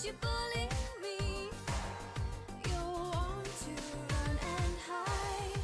you bully me? You want to run and hide.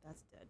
that's dead.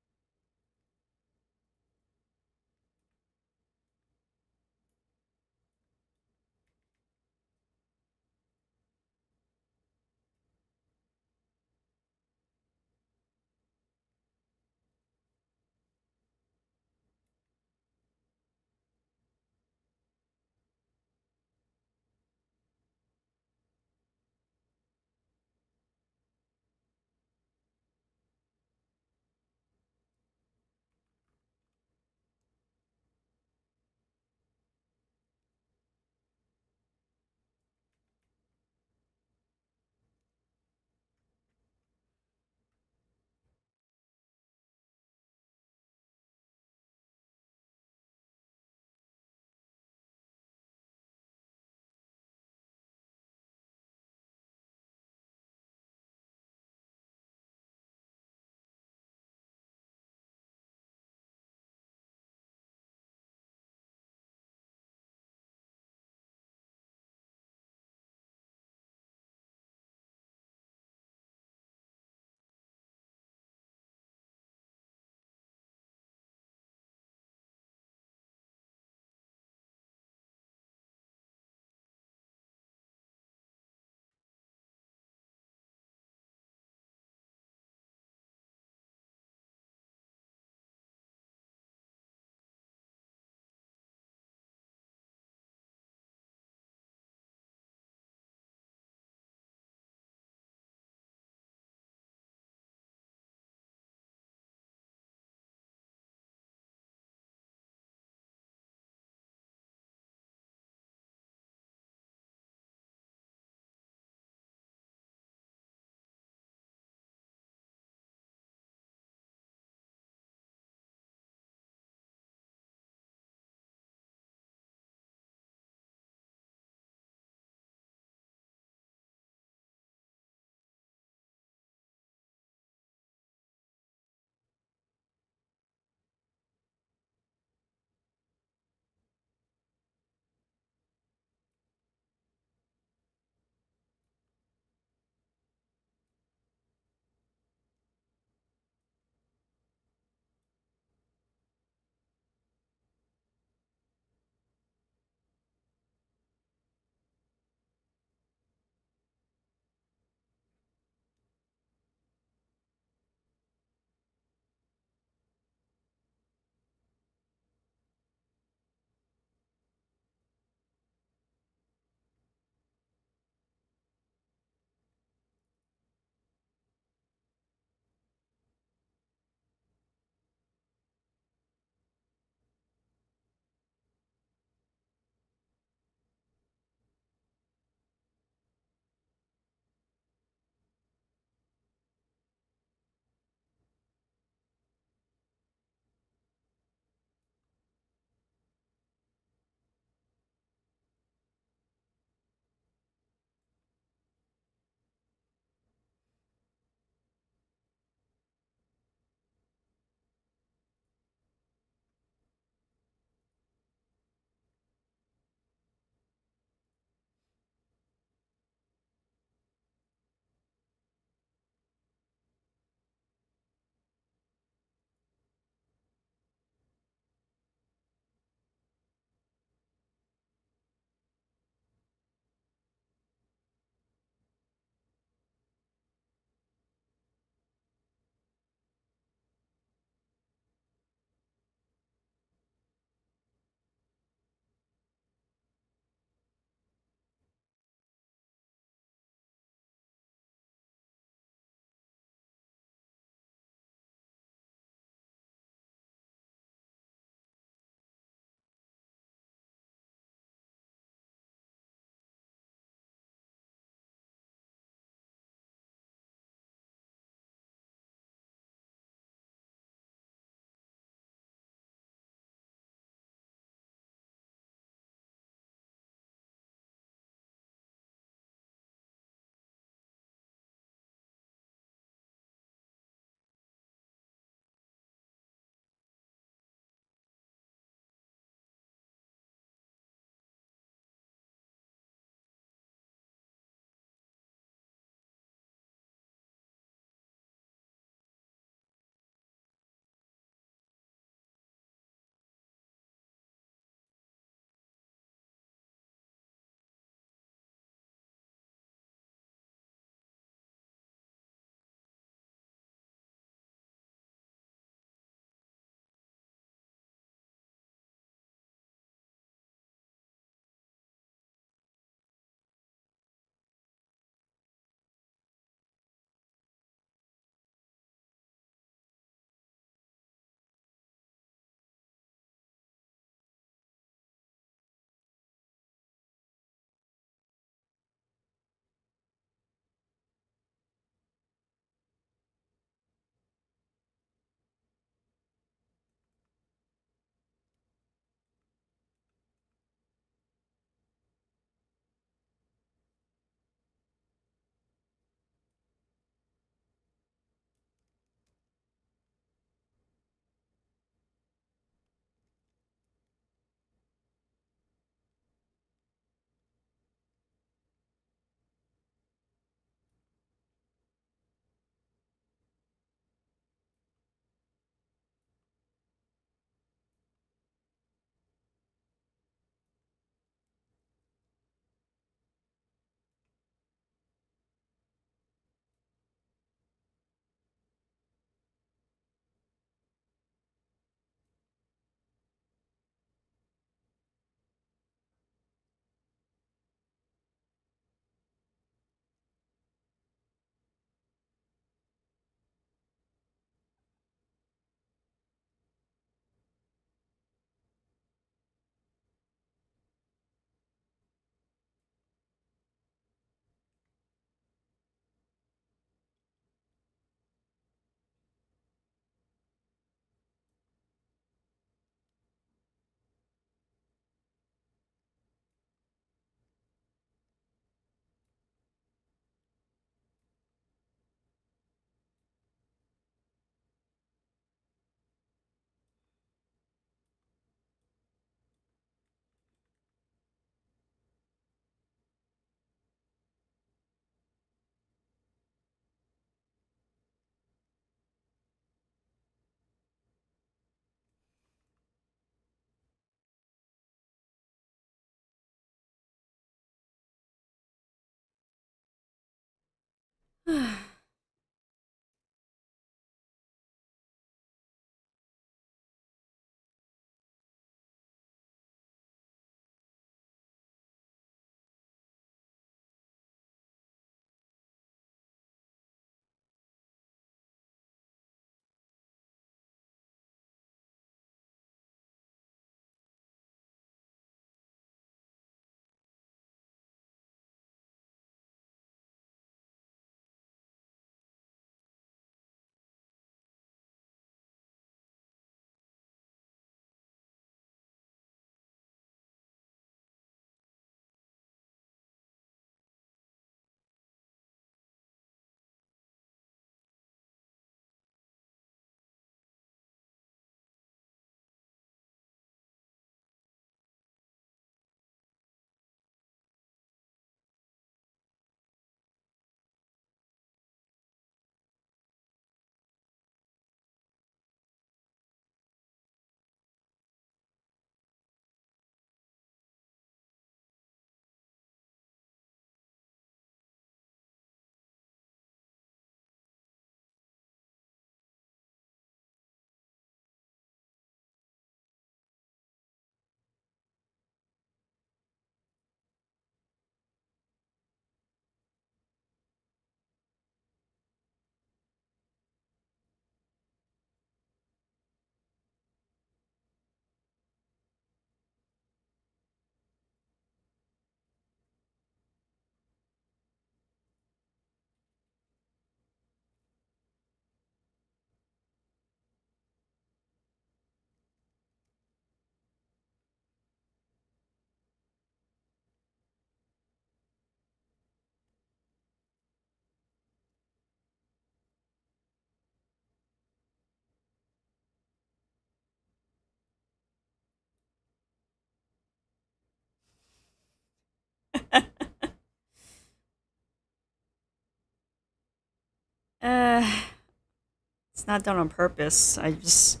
It's not done on purpose. I just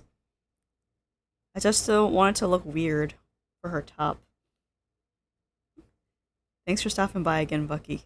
don't want it to look weird for her top. Thanks for stopping by again, Bucky.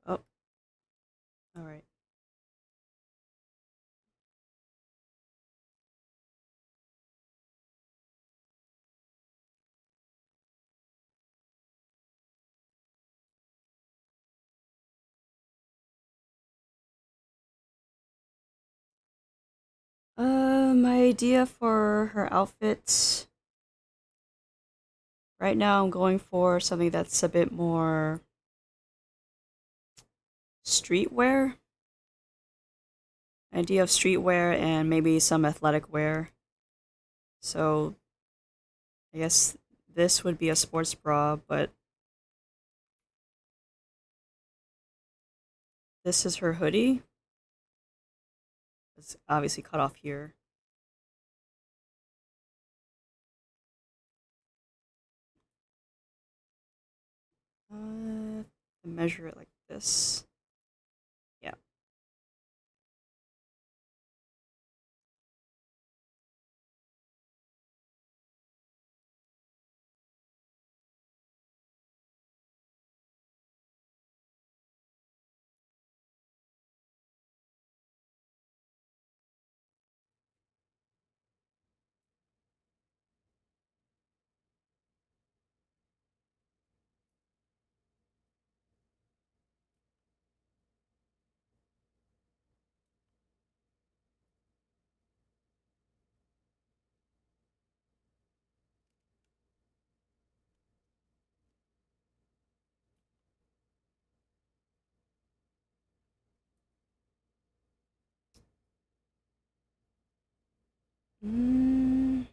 Oh, all right. My idea for her outfit right now, I'm going for something that's a bit more streetwear. Idea of streetwear and maybe some athletic wear. So I guess this would be a sports bra, but this is her hoodie. It's obviously cut off here. Measure it like this. Yeah. Mm,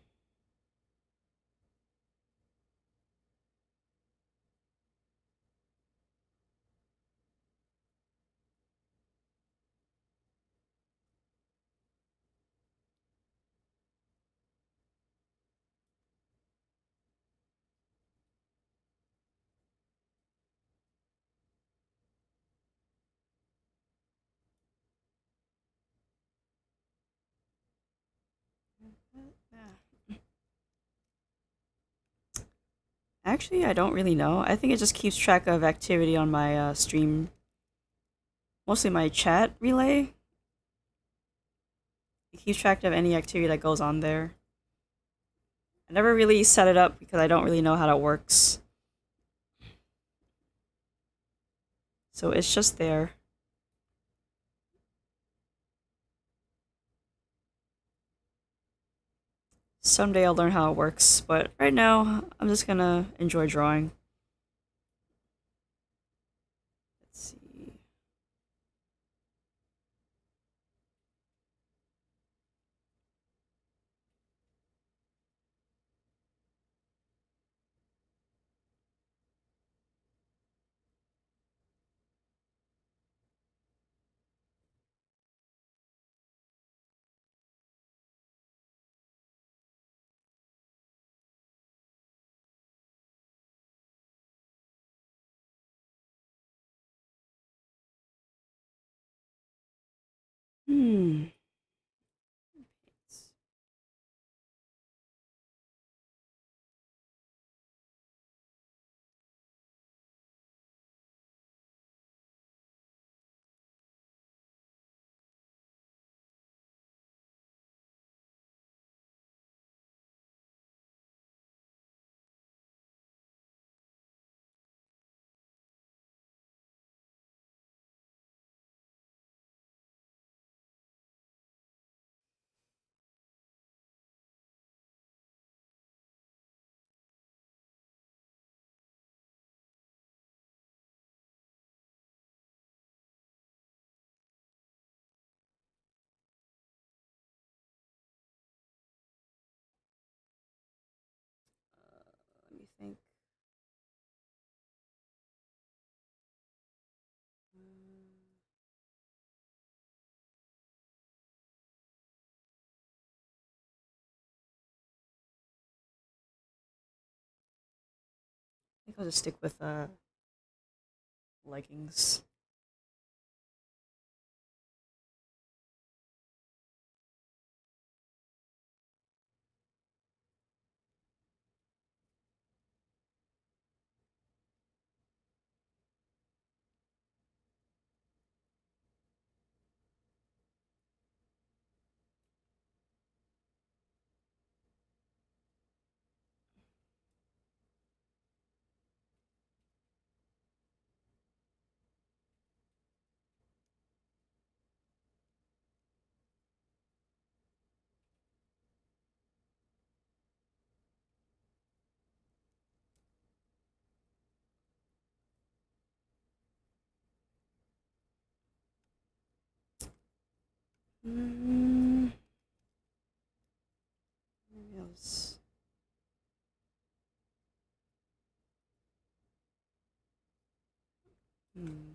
yeah. Actually, I don't really know. I think it just keeps track of activity on my stream, mostly my chat relay. It keeps track of any activity that goes on there. I never really set it up because I don't really know how it works. So it's just there. Someday I'll learn how it works, but right now I'm just gonna enjoy drawing. Let's see. Hmm. think I'll just stick with leggings. Mm, maybe I'll hmm.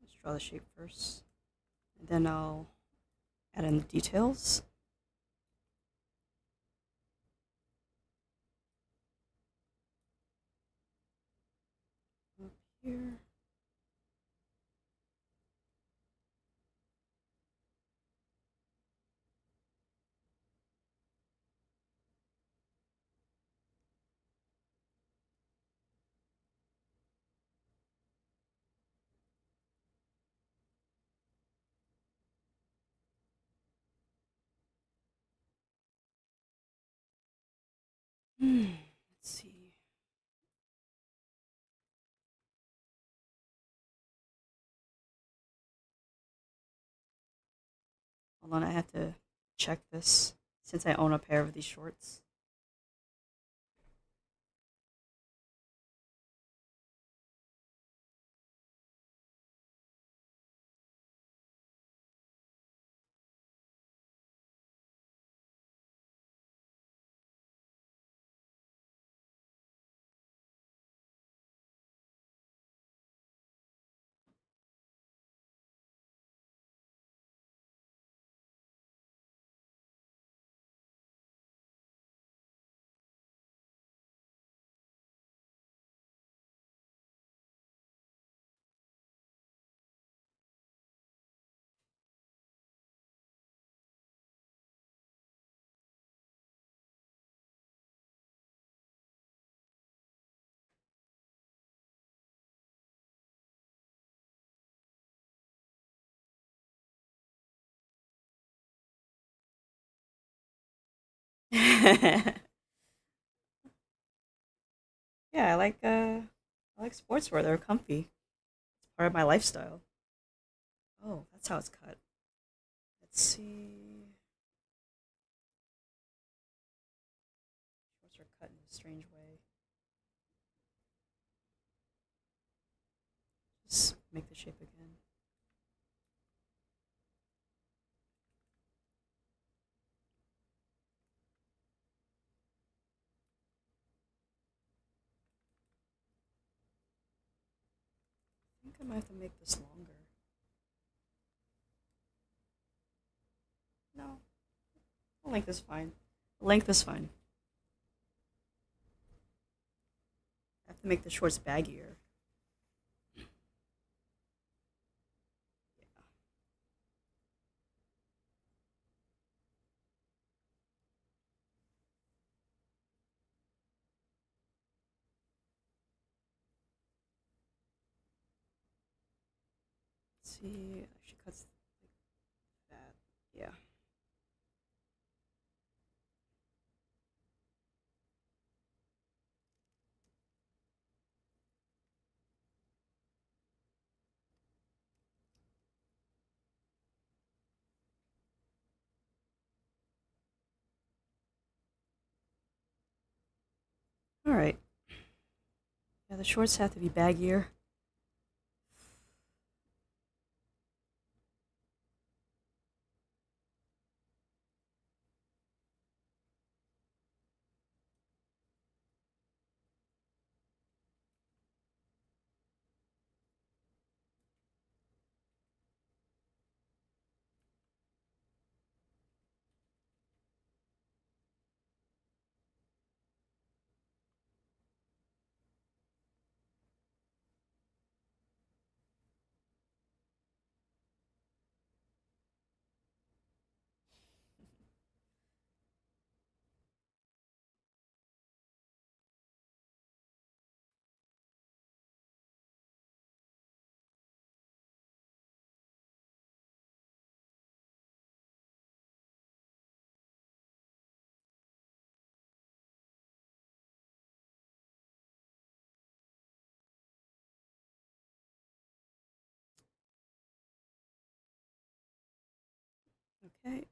Let's draw the shape first, and then I'll add in the details. Up here. Let's see. Hold on, I have to check this since I own a pair of these shorts. Yeah, I like sportswear. They're comfy. It's part of my lifestyle. Oh, that's how it's cut. Let's see. Shorts are cut in a strange way. Just make the shape again. I think I might have to make this longer. No, the length is fine. The length is fine. I have to make the shorts baggier. Let's see. She cuts like that. Yeah. All right. Yeah, the shorts have to be baggier. Okay.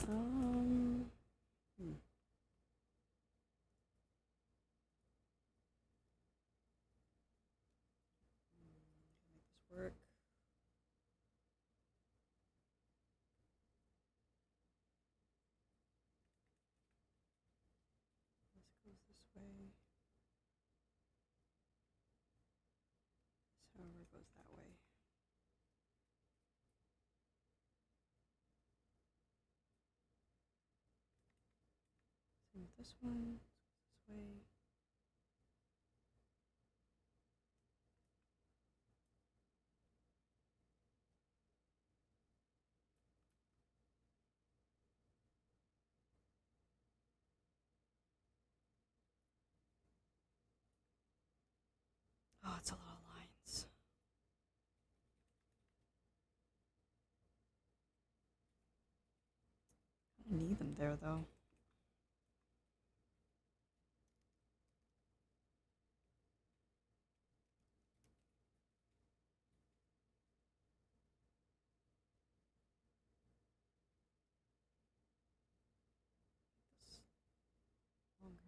Um. Hmm. Make this work. This goes this way. This, however, goes that way. Same with this one. This way. Oh, it's a lot of lines. I need them there though. This longer.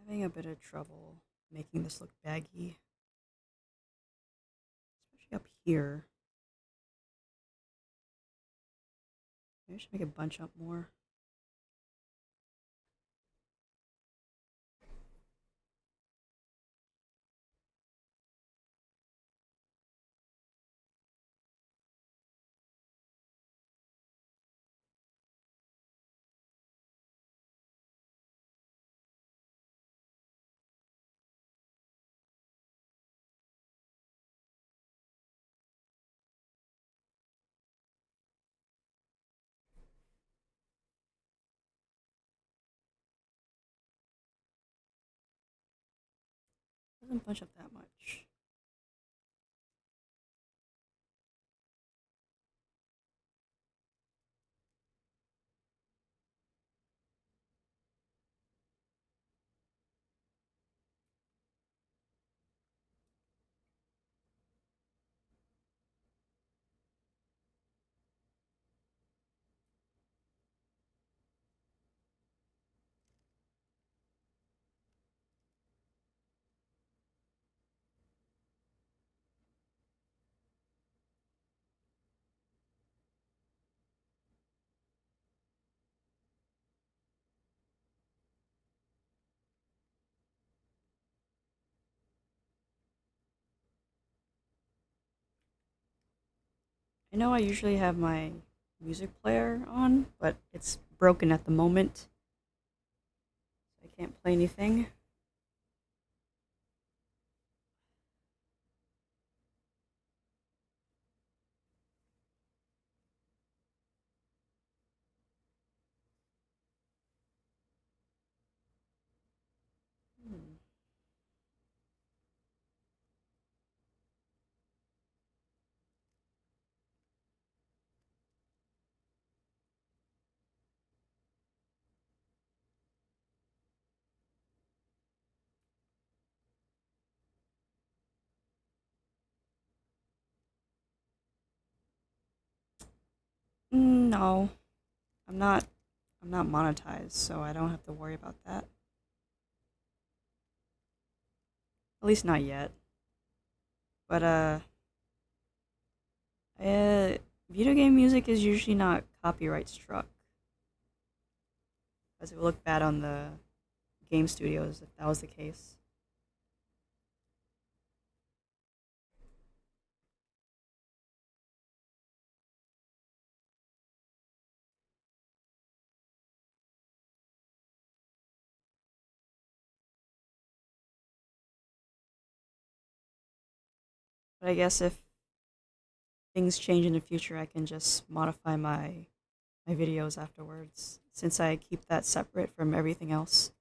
Having a bit of trouble making this look baggy, especially up here. Maybe I should make it bunch up more. Doesn't bunch up that much. I know I usually have my music player on, but it's broken at the moment. I can't play anything. Hmm. No, I'm not. I'm not monetized, so I don't have to worry about that. At least not yet. But uh, video game music is usually not copyright struck, because it would look bad on the game studios if that was the case. But I guess if things change in the future, I can just modify my videos afterwards, since I keep that separate from everything else.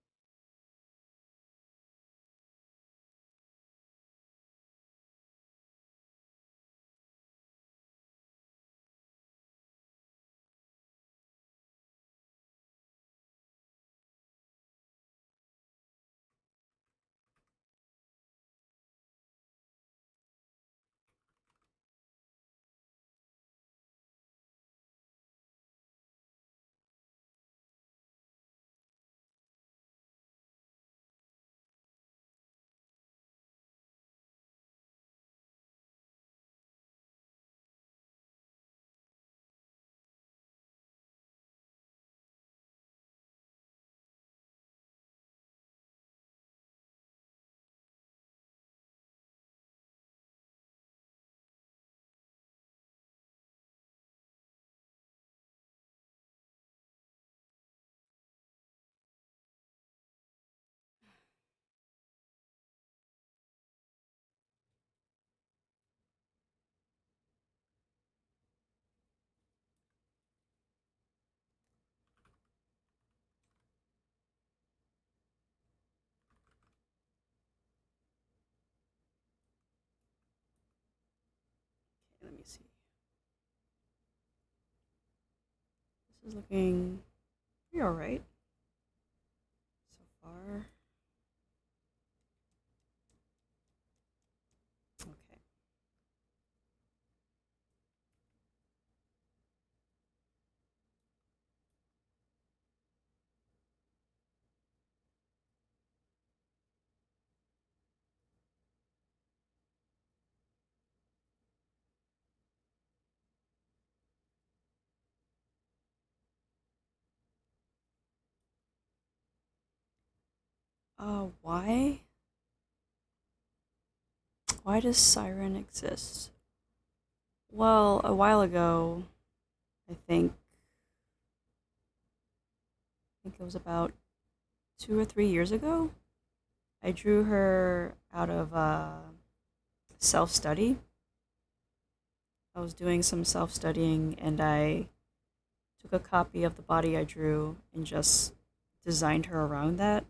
Okay, let me see. This is looking pretty alright so far. Okay. Why? Why does Siren exist? Well, a while ago, I think it was about 2 or 3 years ago. I drew her out of self study. I was doing some self studying, and I took a copy of the body I drew and just designed her around that.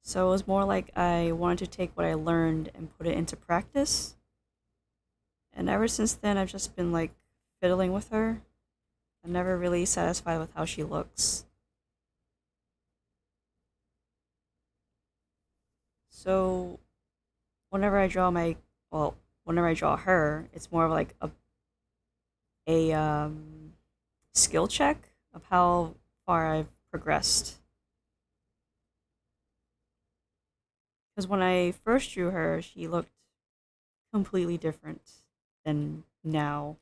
So it was more like I wanted to take what I learned and put it into practice. And ever since then, I've just been like fiddling with her. I'm never really satisfied with how she looks. So whenever I draw my, well, whenever I draw her, it's more of like a skill check of how far I've progressed. Because when I first drew her, she looked completely different than now.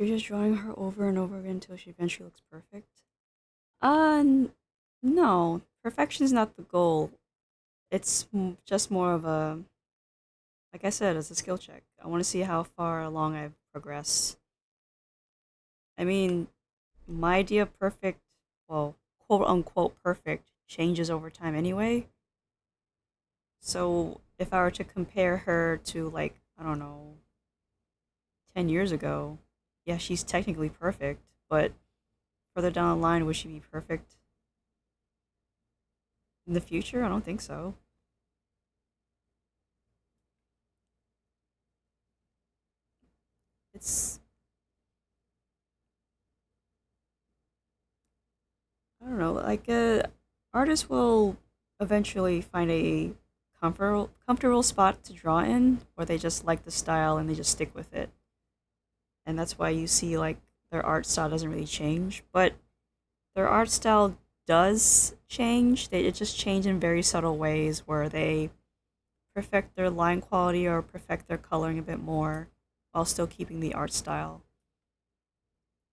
You're just drawing her over and over again until she eventually looks perfect? Uh, n- no. Perfection's not the goal. It's just more of a, like I said, it's a skill check. I want to see how far along I've progressed. I mean, my idea of perfect, well, quote unquote perfect, changes over time anyway. So if I were to compare her to, like, I don't know, 10 years ago, yeah, she's technically perfect, but further down the line, would she be perfect in the future? I don't think so. It's, I don't know, like, artists will eventually find a comfortable spot to draw in where they just like the style and they just stick with it. And that's why you see, like, their art style doesn't really change, but their art style does change. It just change in very subtle ways where they perfect their line quality or perfect their coloring a bit more while still keeping the art style.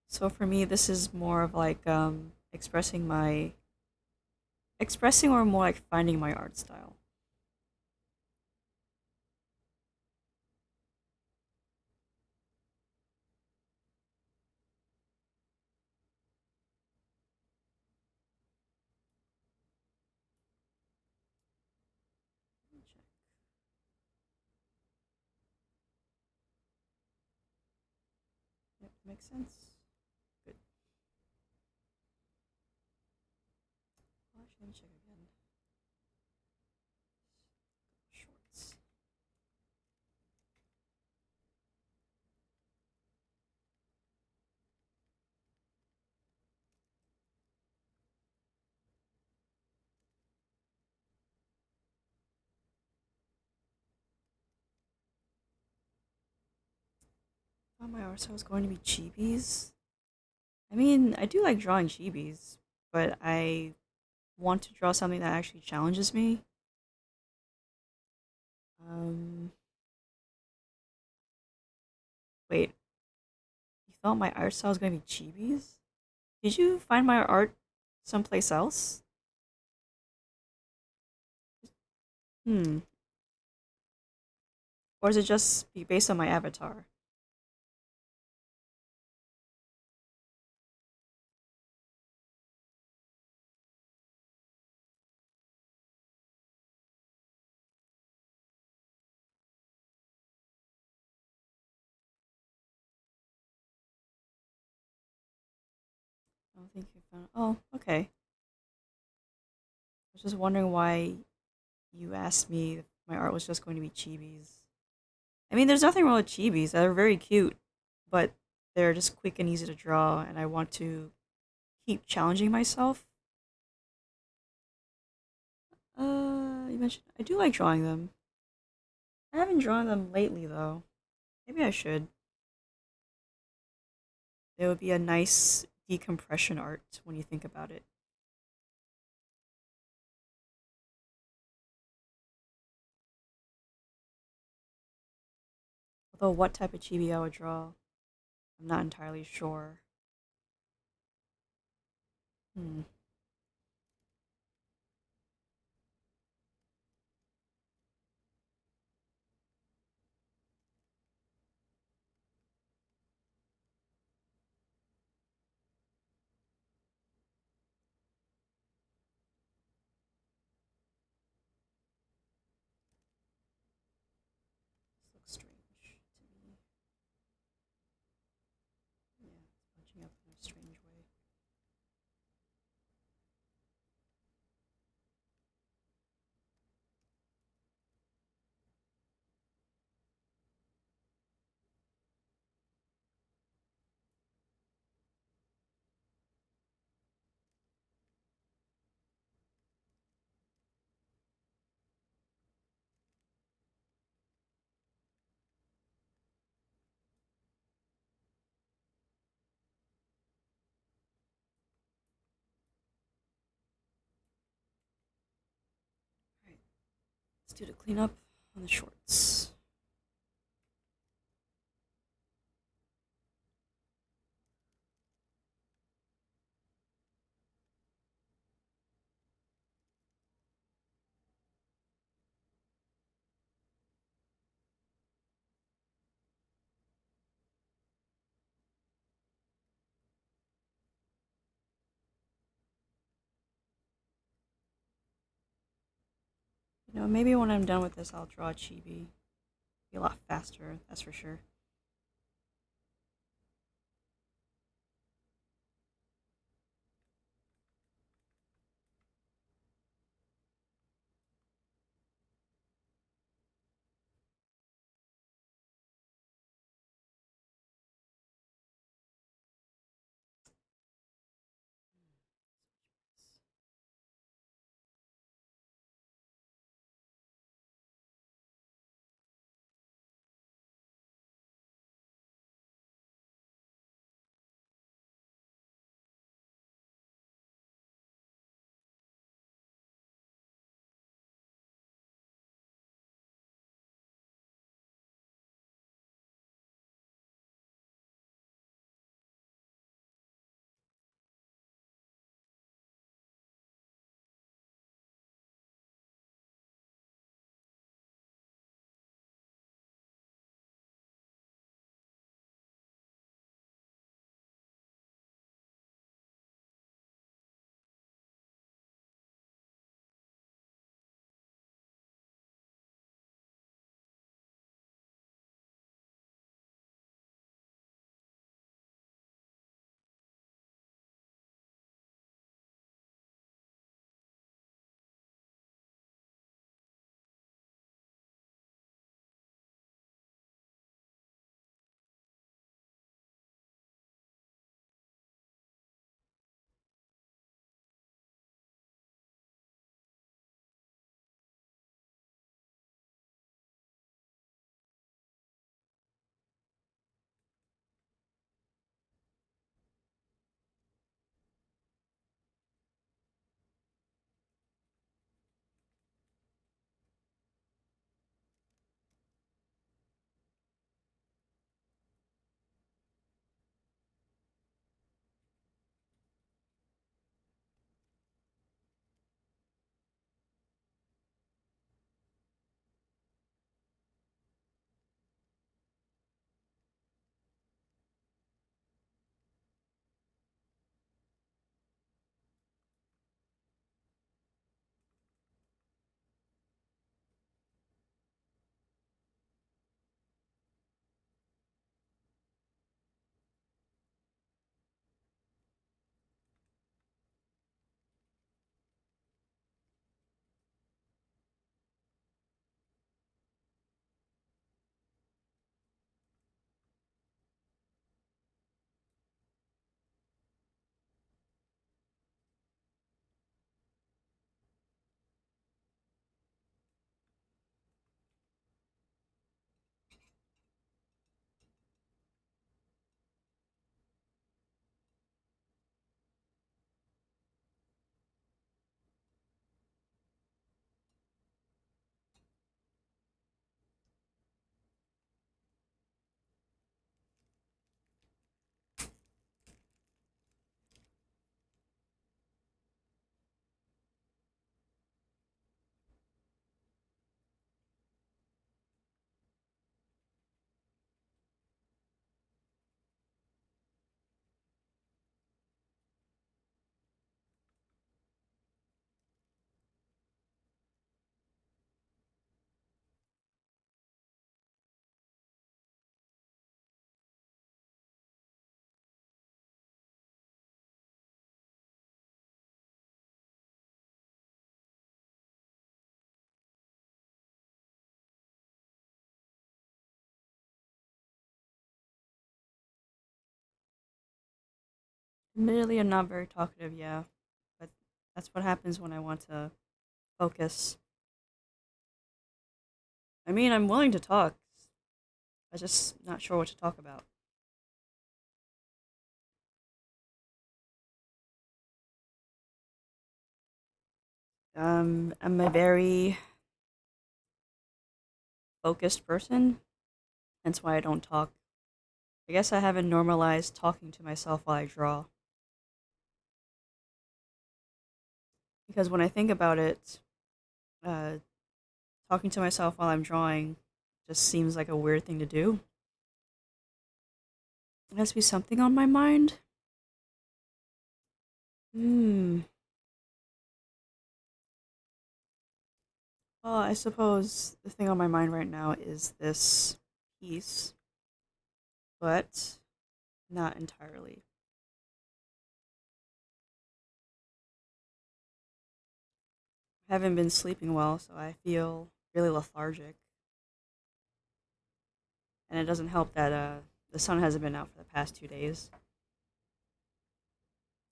So for me, this is more of like expressing or more like finding my art style. Yep, makes sense. Good. Well, actually, let me check again. Shorts. Thought my art style was going to be chibis. I mean, I do like drawing chibis, but I want to draw something that actually challenges me. Um, wait, you thought my art style was going to be chibis? Did you find my art someplace else? Hmm. Or is it just based on my avatar? I don't think you found. Oh, okay. I was just wondering why you asked me if my art was just going to be chibis. I mean, there's nothing wrong with chibis. They're very cute, but they're just quick and easy to draw, and I want to keep challenging myself. You mentioned I do like drawing them. I haven't drawn them lately though. Maybe I should. It would be a nice decompression art when you think about it. Although what type of chibi I would draw, I'm not entirely sure. Hmm. This looks strange to me. Yeah, it's bunching up in a strange way. Alright, let's do the cleanup on the shorts. You know, maybe when I'm done with this, I'll draw a chibi. Be a lot faster, that's for sure. Admittedly, I'm not very talkative, yeah, but that's what happens when I want to focus. I mean, I'm willing to talk. I'm just not sure what to talk about. I'm a very focused person, hence why I don't talk. I guess I haven't normalized talking to myself while I draw. Because when I think about it, uh, talking to myself while I'm drawing just seems like a weird thing to do. There has to be something on my mind. Hmm. I suppose the thing on my mind right now is this piece, but not entirely. I haven't been sleeping well, so I feel really lethargic. And it doesn't help that the sun hasn't been out for the past 2 days.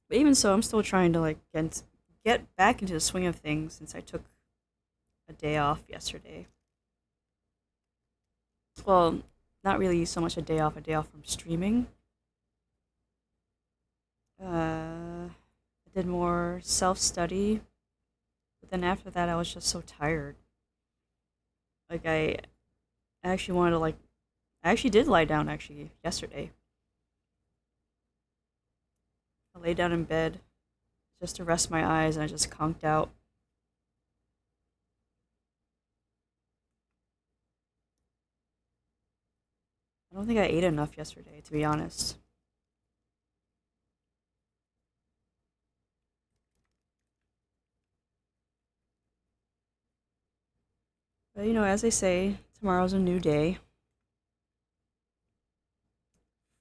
But even so, I'm still trying to like get back into the swing of things since I took a day off yesterday. Well, not really so much a day off from streaming. I did more self study, but then after that, I was just so tired. Like I actually wanted to like I actually did lie down actually yesterday. I lay down in bed just to rest my eyes and I just conked out. I don't think I ate enough yesterday, to be honest. But as they say, tomorrow's a new day.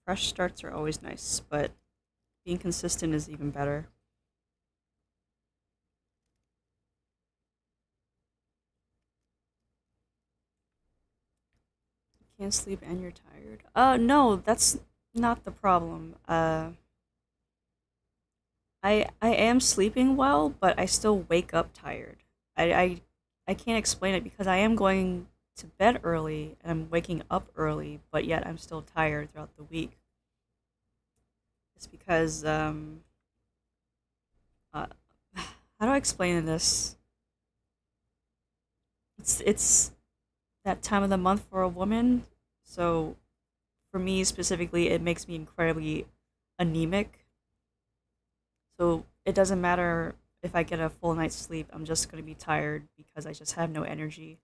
Fresh starts are always nice, but being consistent is even better. You can't sleep and you're tired. No, that's not the problem. I am sleeping well, but I still wake up tired. I can't explain it because I am going to bed early and I'm waking up early, but yet I'm still tired throughout the week. It's because uh, how do I explain this? It's that time of the month for a woman, so for me specifically, it makes me incredibly anemic. So it doesn't matter if I get a full night's sleep, I'm just going to be tired because I just have no energy.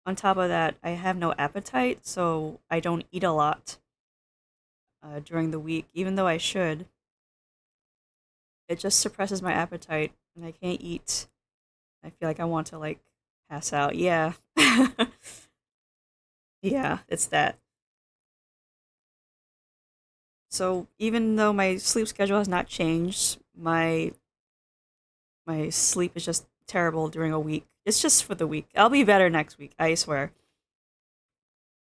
On top of that, I have no appetite, so I don't eat a lot during the week, even though I should. It just suppresses my appetite, and I can't eat. I feel like I want to like pass out. Yeah, yeah, it's that. So even though my sleep schedule has not changed, my sleep is just terrible during a week. It's just for the week. I'll be better next week, I swear.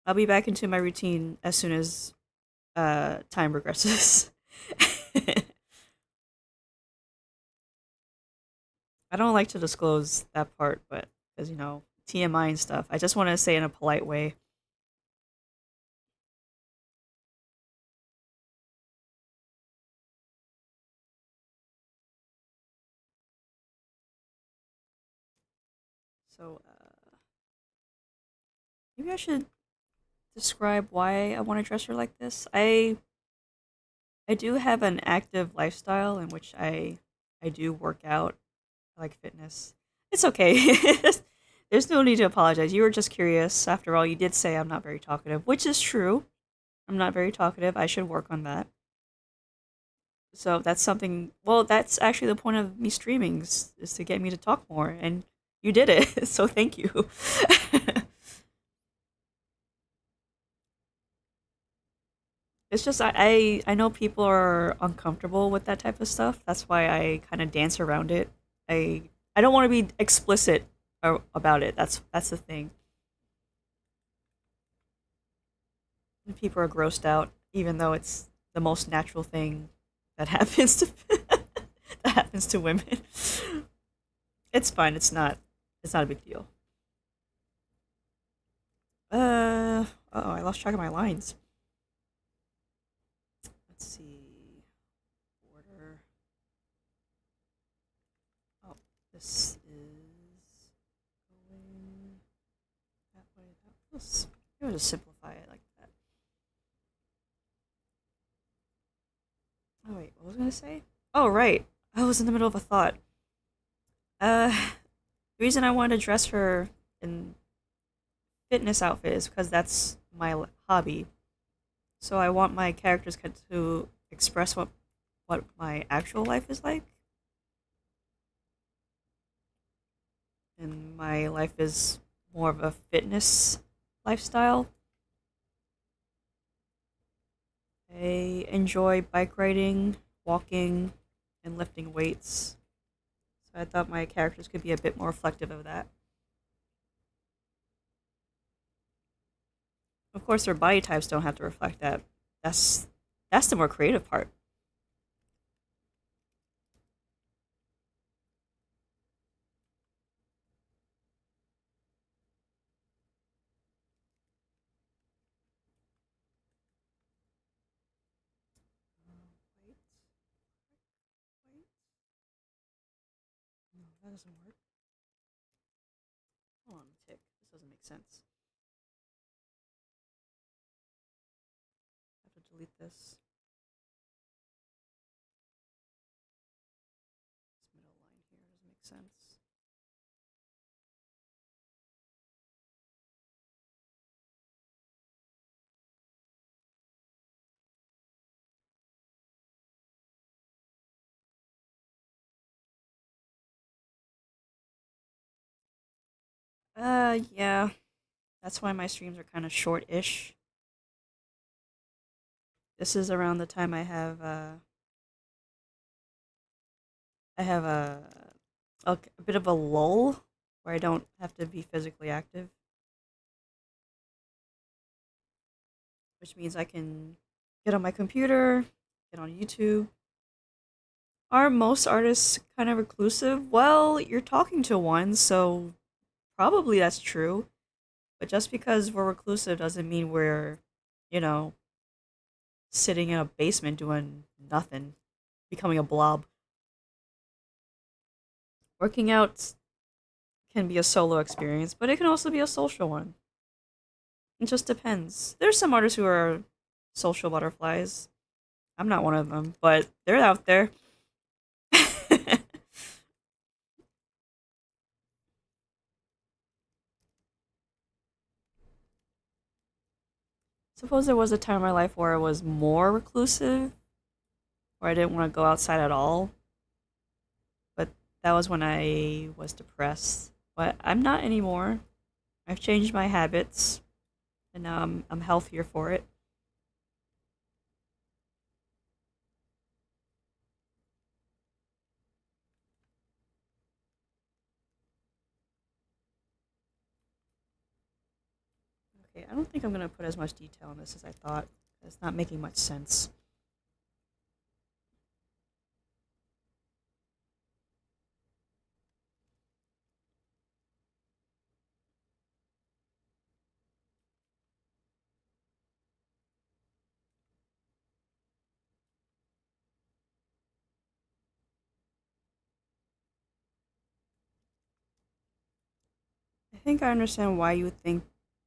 I'll be back into my routine as soon as time progresses. I don't like to disclose that part, but because TMI and stuff, I just want to say in a polite way. So maybe I should describe why I want to dress her like this. I do have an active lifestyle in which I do work out. I like fitness. It's okay. There's no need to apologize. You were just curious. After all, you did say I'm not very talkative, which is true. I'm not very talkative. I should work on that. So that's something. Well, that's actually the point of me streaming is to get me to talk more, and you did it. So thank you. It's just I know people are uncomfortable with that type of stuff. That's why I kind of dance around it. I don't want to be explicit about it. That's the thing. And people are grossed out, even though it's the most natural thing that happens to that happens to women. It's fine. It's not a big deal. Oh, I lost track of my lines. Let's see. Order. Oh, this is going that way. That was. I'm gonna just simplify it like that. Oh wait, what was I gonna say? Oh right, I was in the middle of a thought. Uh, the reason I wanted to dress her in fitness outfit is because that's my hobby. So I want my characters to express what my actual life is like. and my life is more of a fitness lifestyle. I enjoy bike riding, walking, and lifting weights. So I thought my characters could be a bit more reflective of that. Of course, their body types don't have to reflect that. That's that's the more creative part. Wait, wait. No, that doesn't work. Hold on a tick. This doesn't make sense. I have to delete this. This middle line here doesn't make sense. Yeah. That's why my streams are kind of short-ish. This is around the time I have a bit of a lull where I don't have to be physically active, which means I can get on my computer, get on YouTube. Are most artists kind of reclusive? Well, you're talking to one, so probably that's true. But just because we're reclusive doesn't mean we're, you know, sitting in a basement doing nothing, becoming a blob. Working out can be a solo experience, but it can also be a social one. It just depends. There's some artists who are social butterflies. I'm not one of them, but they're out there. Suppose there was a time in my life where I was more reclusive, where I didn't want to go outside at all, but that was when I was depressed. But I'm not anymore. I've changed my habits, and now I'm healthier for it. Okay, I don't think I'm gonna put as much detail on this as I thought. It's not making much sense. I think I understand why you would think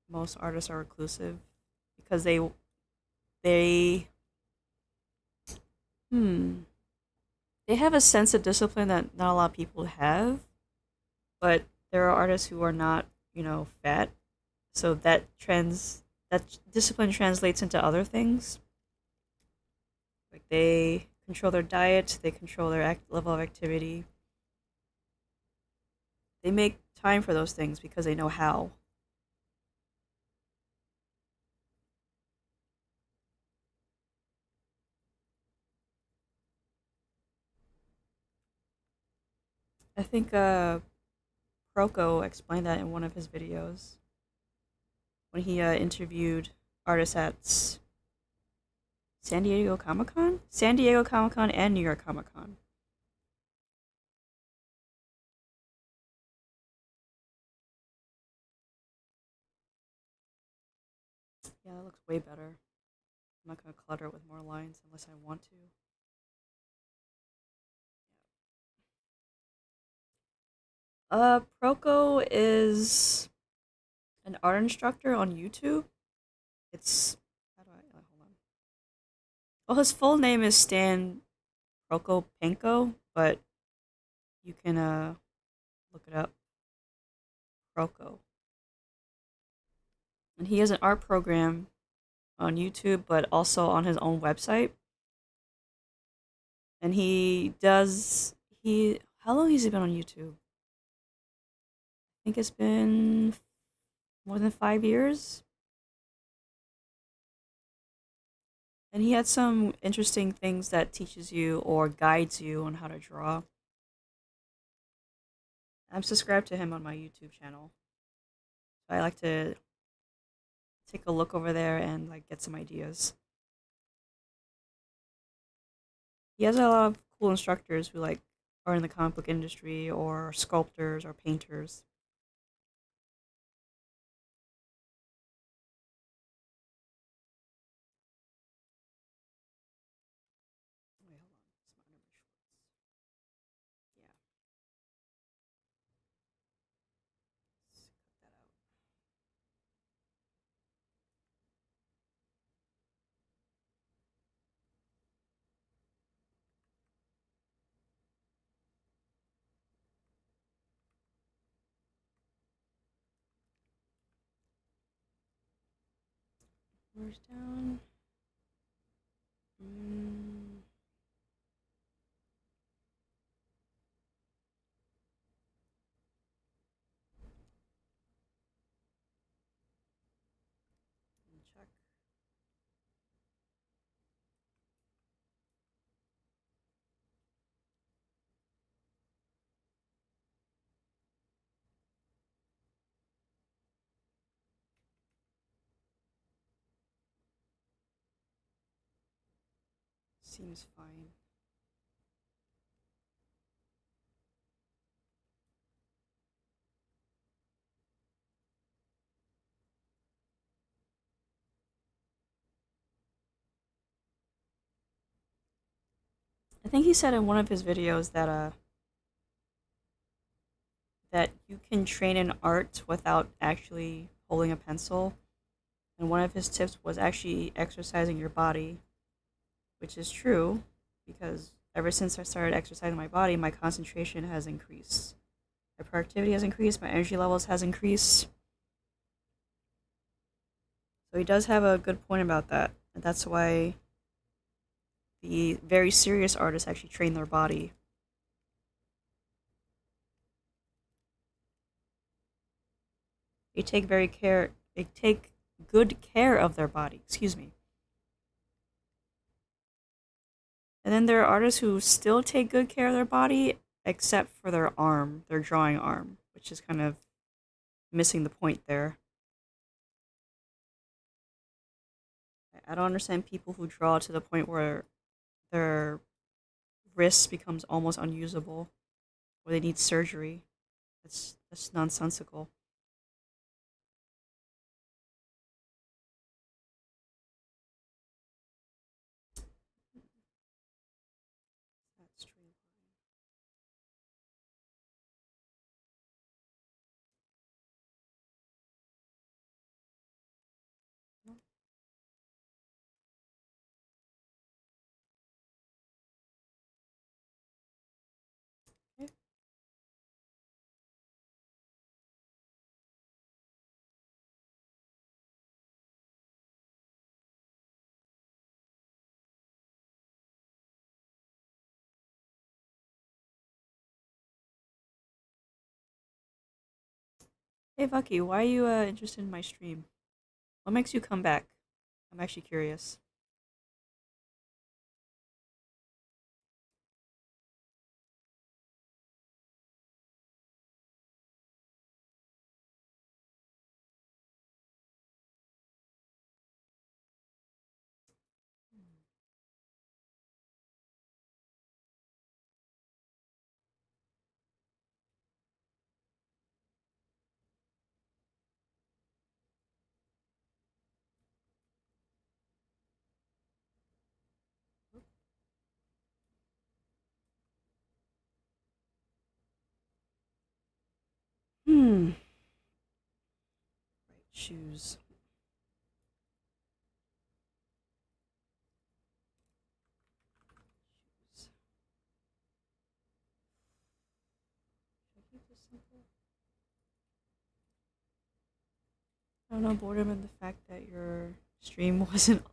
most artists are reclusive, because they hmm they have a sense of discipline that not a lot of people have, but there are artists who are not, fat, so that discipline translates into other things. Like they control their diet, they control their level of activity. They make time for those things because they know how. I think Proko explained that in one of his videos when he interviewed artists at San Diego Comic Con, and New York Comic Con. Yeah, that looks way better. I'm not gonna clutter it with more lines unless I want to. Proko is an art instructor on YouTube. It's how do I hold on? Well, his full name is Stan Prokopenko, but you can look it up. Proko, and he has an art program on YouTube, but also on his own website. And he does he how long has he been on YouTube? think it's been more than 5 years. And he had some interesting things that teaches you or guides you on how to draw. I'm subscribed to him on my YouTube channel. I like to take a look over there and like get some ideas. He has a lot of cool instructors who like are in the comic book industry or sculptors or painters. Wait, hold on. It's my number shorts. Yeah, let's cut that out. Where's down? Mm, let me check. Seems fine. I think he said in one of his videos that that you can train in art without actually holding a pencil. And one of his tips was actually exercising your body, which is true because ever since I started exercising my body, my concentration has increased. My productivity has increased, my energy levels has increased. So he does have a good point about that. And that's why the very serious artists actually train their body. They take good care of their body, excuse me. And then there are artists who still take good care of their body, except for their arm, their drawing arm, which is kind of missing the point there. I don't understand people who draw to the point where their wrist becomes almost unusable, or they need surgery. That's nonsensical. That straight line. Okay. Hey Vucky, why are you interested in my stream? What makes you come back? I'm actually curious. Hmm. Right, shoes. Shoes. Should I keep this simple? I don't know, boredom and the fact that your stream wasn't.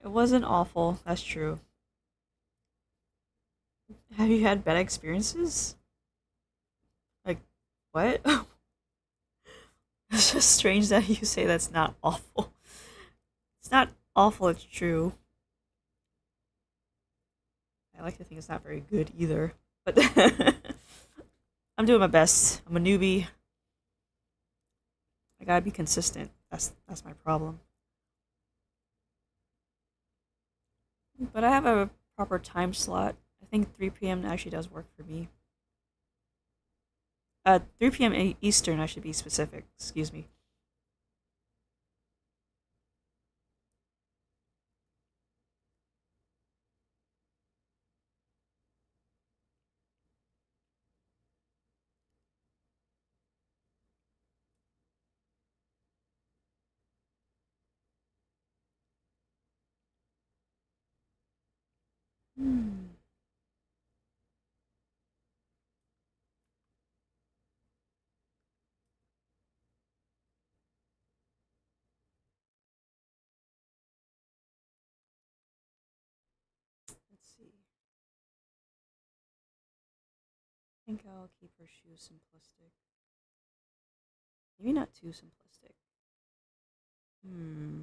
It wasn't awful, that's true. Have you had bad experiences? What? It's just strange that you say that's not awful. It's not awful, it's true. I like to think it's not very good either. But I'm doing my best. I'm a newbie. I gotta be consistent. That's my problem. But I have a proper time slot. I think 3 p.m. actually does work for me. 3 p.m. Eastern, I should be specific. Excuse me. Hmm. Let's see. I think I'll keep her shoes simplistic. Maybe not too simplistic. Hmm.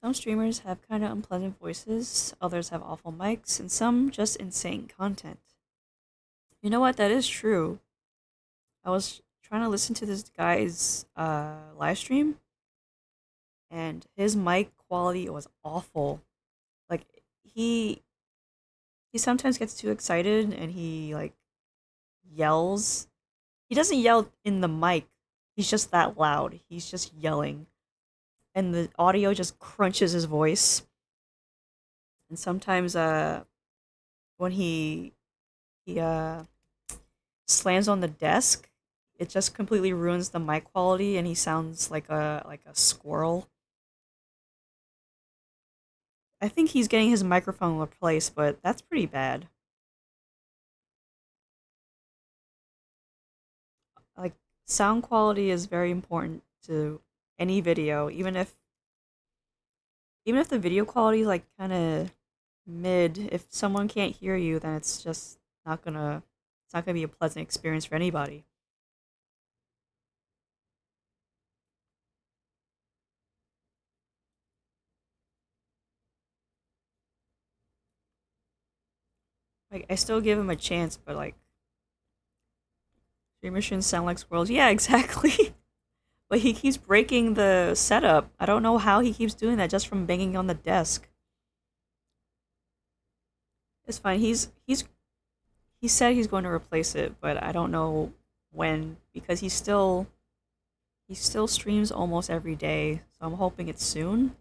Some streamers have kind of unpleasant voices, others have awful mics, and some just insane content. You know what? That is true. I was trying to listen to this guy's live stream, and his mic quality was awful. Like he he sometimes gets too excited and he like yells. He doesn't yell in the mic. He's just that loud. He's just yelling, and the audio just crunches his voice. And sometimes when he slams on the desk, it just completely ruins the mic quality, and he sounds like a squirrel. I think he's getting his microphone replaced, but that's pretty bad. Like sound quality is very important to any video, even if the video quality is like kind of mid. If someone can't hear you, then it's just not gonna be a pleasant experience for anybody. Like I still give him a chance, but like your missions sound like squirrels. Yeah, exactly. But he keeps breaking the setup. I don't know how he keeps doing that just from banging on the desk. It's fine. He said he's going to replace it, but I don't know when because he still streams almost every day. So I'm hoping it's soon.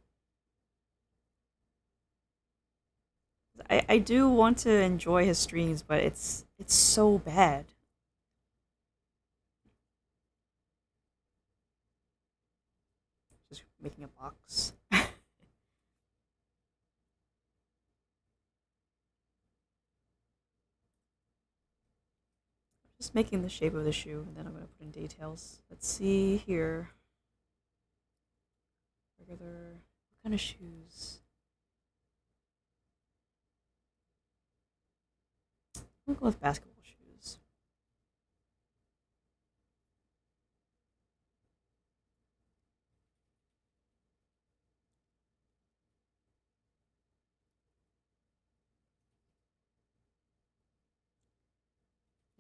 I do want to enjoy his streams, but it's so bad. Just making a box. Just making the shape of the shoe, and then I'm gonna put in details. Let's see here. Regular. What kind of shoes? I'll go with basketball shoes.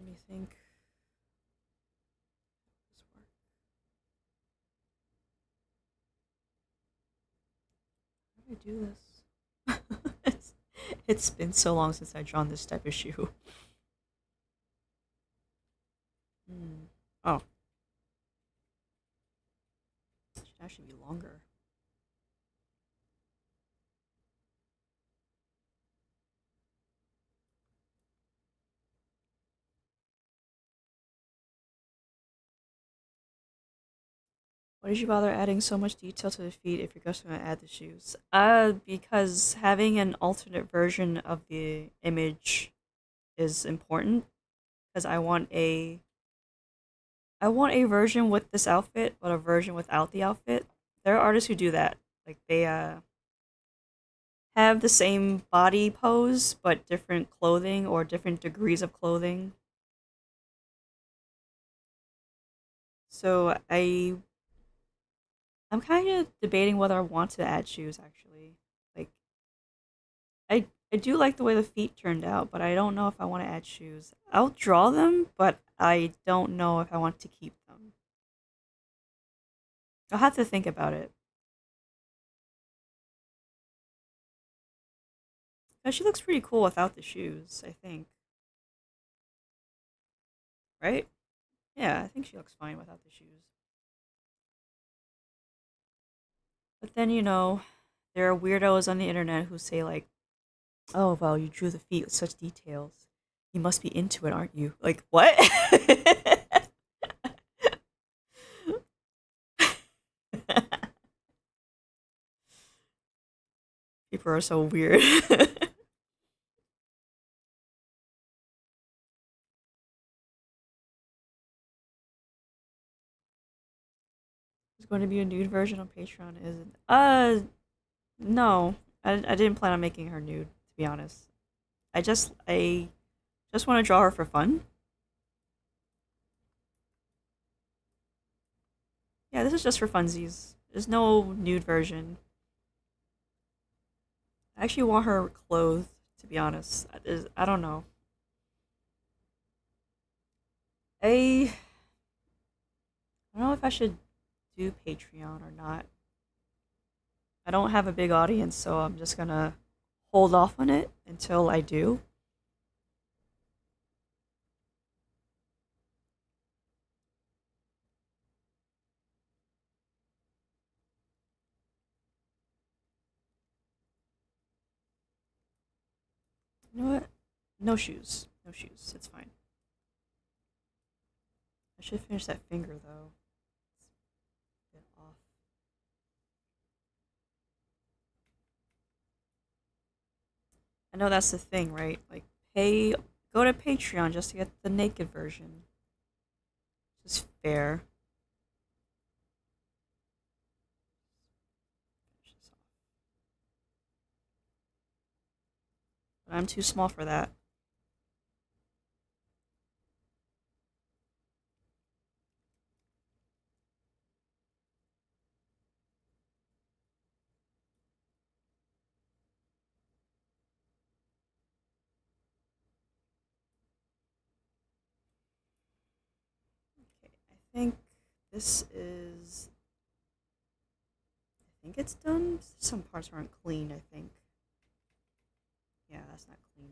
Let me think. This work. How do I do this? It's been so long since I've drawn this type of shoe. Hmm. Oh, it should actually be longer. Why did you bother adding so much detail to the feet if you're just going to add the shoes? Because having an alternate version of the image is important. Because I want a version with this outfit, but a version without the outfit. There are artists who do that. Like they have the same body pose but different clothing or different degrees of clothing. So I'm kind of debating whether I want to add shoes actually. Like I do like the way the feet turned out, but I don't know if I want to add shoes. I'll draw them, but I don't know if I want to keep them. I'll have to think about it. 'Cause she looks pretty cool without the shoes, I think. Right? Yeah, I think she looks fine without the shoes. But then, there are weirdos on the internet who say, like, oh, well, you drew the feet with such details. You must be into it, aren't you? Like, what? People are so weird. There's going to be a nude version on Patreon, isn't? No. I didn't plan on making her nude, to be honest. I just want to draw her for fun. Yeah, this is just for funsies. There's no nude version. I actually want her clothed, to be honest. I don't know. I I don't know if I should do Patreon or not. I don't have a big audience, so I'm just gonna hold off on it until I do. You know what? No shoes. No shoes. It's fine. I should finish that finger though. It's a bit off. I know that's the thing, right? Like, go to Patreon just to get the naked version. It's just fair. But I'm too small for that. Okay, I think this is. I think it's done. Some parts aren't clean, I think. Yeah, that's not clean.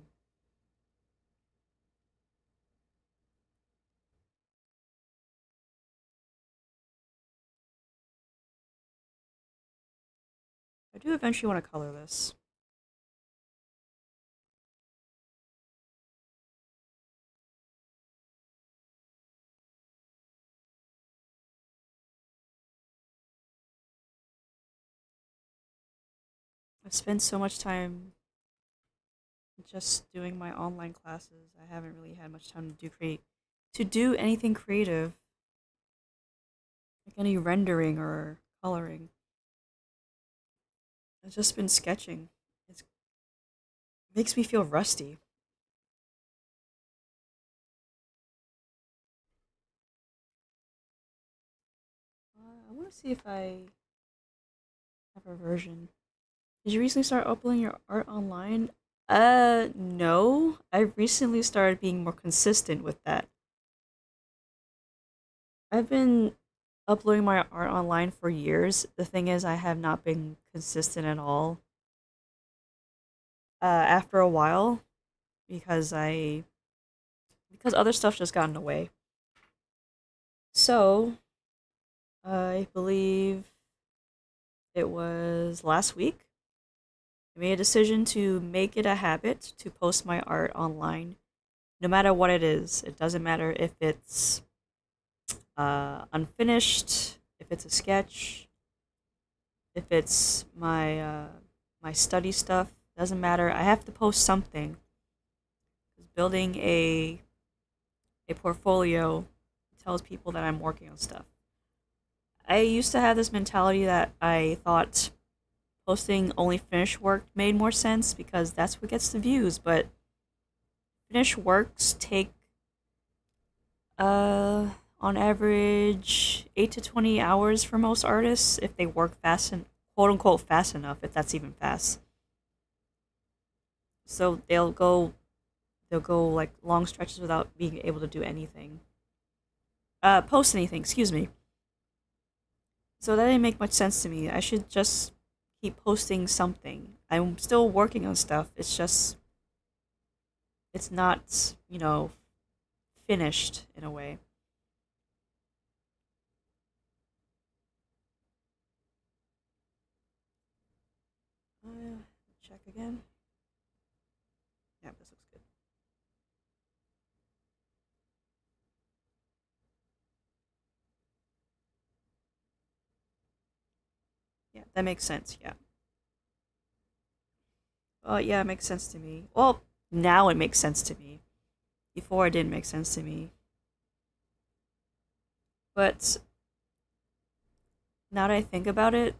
I do eventually want to color this. I've spent so much time just doing my online classes. I haven't really had much time to do anything creative, like any rendering or coloring. I've just been sketching. It makes me feel rusty. I want to see if I have a version. Did you recently start uploading your art online? No. I recently started being more consistent with that. I've been uploading my art online for years. The thing is, I have not been consistent at all. After a while, because other stuff just got in the way. So I believe it was last week. I made a decision to make it a habit to post my art online, no matter what it is. It doesn't matter if it's unfinished, if it's a sketch, if it's my study stuff. Doesn't matter. I have to post something. Building a portfolio tells people that I'm working on stuff. I used to have this mentality that I thought posting only finished work made more sense because that's what gets the views. But finished works take uh on average 8 to 20 hours for most artists if they work fast and quote unquote fast enough, if that's even fast. So they'll go like long stretches without being able to do anything. Post anything, excuse me. So that didn't make much sense to me. I should just keep posting something. I'm still working on stuff. It's just it's not, finished in a way. Check again. Yeah, this looks good. Yeah, that makes sense. Yeah. Yeah, it makes sense to me. Well, now it makes sense to me. Before it didn't make sense to me. But now that I think about it,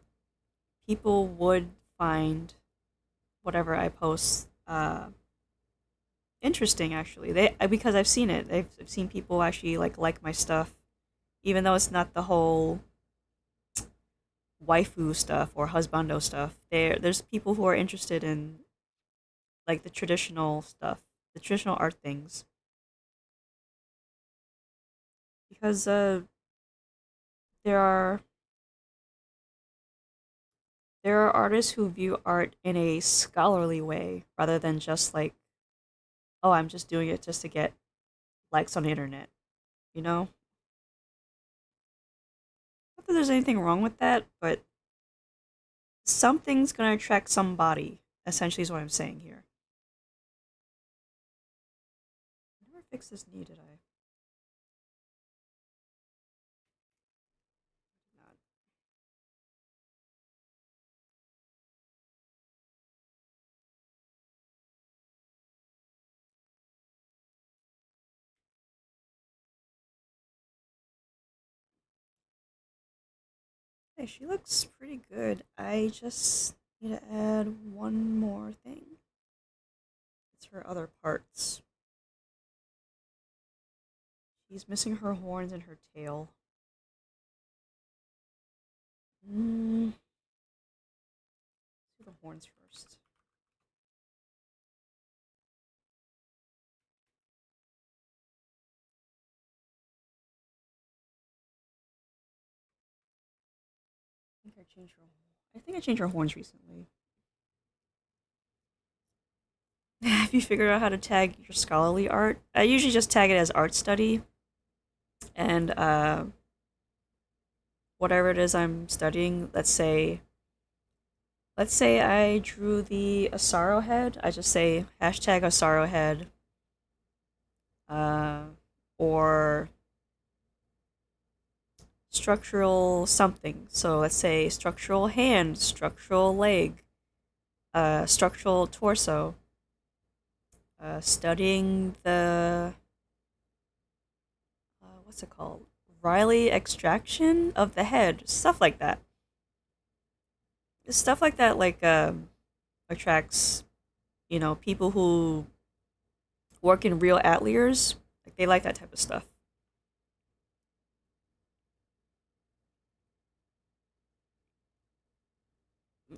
people would find whatever I post interesting. Actually, because I've seen it. I've seen people actually like my stuff, even though it's not the whole waifu stuff or husbando stuff. There's people who are interested in like the traditional stuff, the traditional art things, because there are there are artists who view art in a scholarly way rather than just like, oh, I'm just doing it just to get likes on the internet, you know? Not that there's anything wrong with that, but something's gonna attract somebody, essentially, is what I'm saying here. I never fixed this knee, did I? Not. Hey, she looks pretty good. I just need to add one more thing. It's her other parts. She's missing her horns and her tail. Mm, let's do the horns first. I think I changed her horns recently. Have you figured out how to tag your scholarly art? I usually just tag it as art study, and whatever it is I'm studying. Let's say I drew the Asaro head. I just say hashtag Asaro head, uh, or structural something. So let's say structural hand, structural leg, structural torso. Studying the what's it called? Riley extraction of the head, stuff like that. Stuff like that, attracts people who work in real ateliers. Like they like that type of stuff.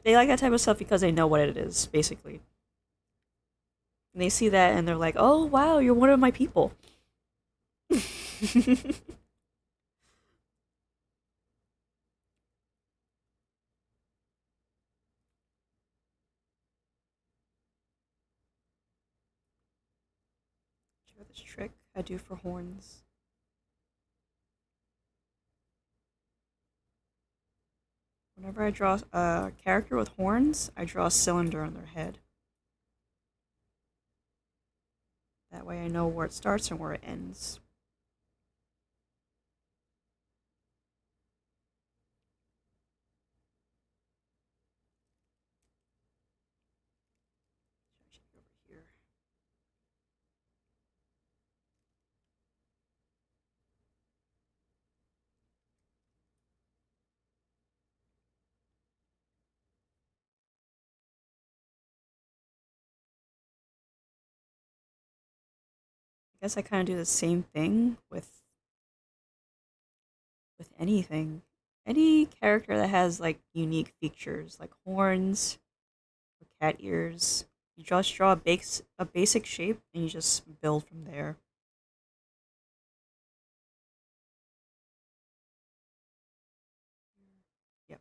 They like that type of stuff because they know what it is, basically. And they see that and they're like, "Oh wow, you're one of my people." Show this trick I do for horns. Whenever I draw a character with horns, I draw a cylinder on their head. That way I know where it starts and where it ends. Over here. guess I kind of do the same thing with anything. Any character that has like unique features, like horns or cat ears. You just draw a basic shape and you just build from there. Yep.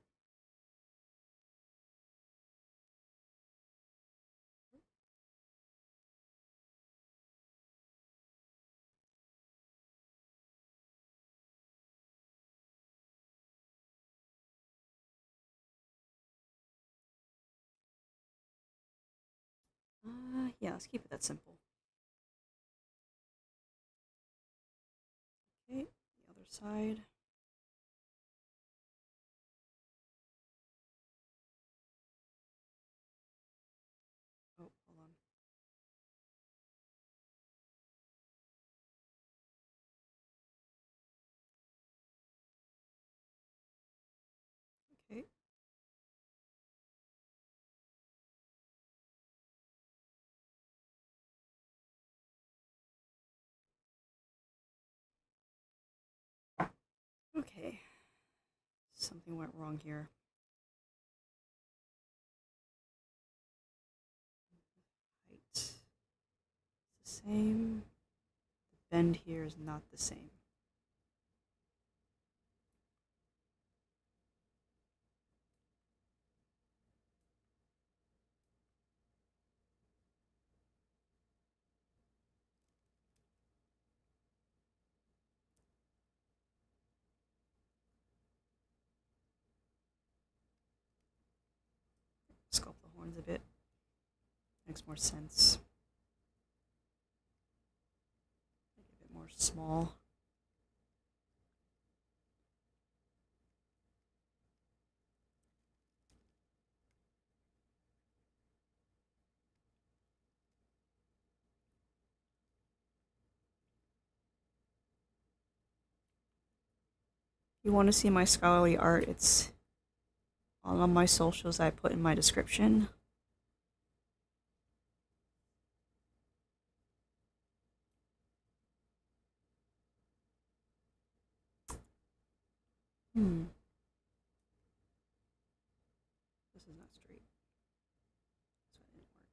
Yeah, let's keep it that simple. Okay, the other side. Oh, hold on. Okay. Okay. Something went wrong here. Height. It's the same. The bend here is not the same. Sculpt the horns a bit. Makes more sense. Make it a bit more small. You want to see my scholarly art? It's all on my socials I put in my description. Hmm. This is not straight. That's why it didn't work.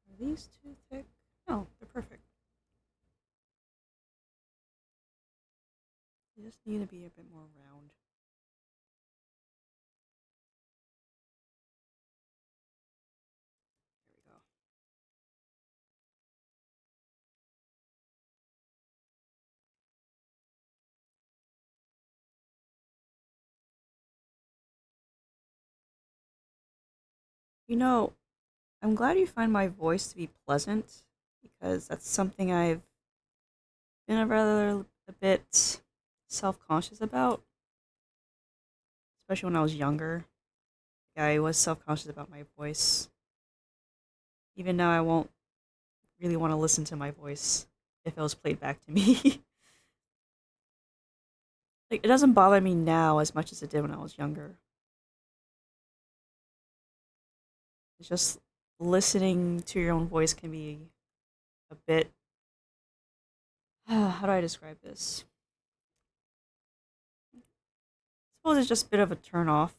Are these too thick? No, they're perfect. They just need to be a bit more round. There we go. You know, I'm glad you find my voice to be pleasant because that's something I've been a bit self-conscious about, especially when I was younger. I was self-conscious about my voice. Even now, I won't really want to listen to my voice if it was played back to me. Like it doesn't bother me now as much as it did when I was younger. It's just listening to your own voice can be a bit. How do I describe this? I suppose it's just a bit of a turn off.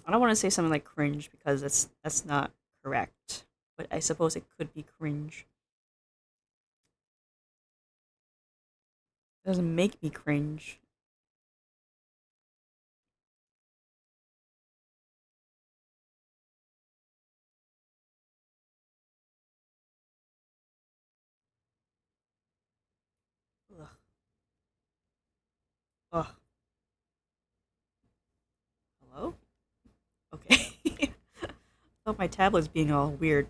I don't want to say something like cringe because that's not correct, but I suppose it could be cringe. It doesn't make me cringe. Ugh. Ugh. Hello? Okay. thought my tablet's being all weird.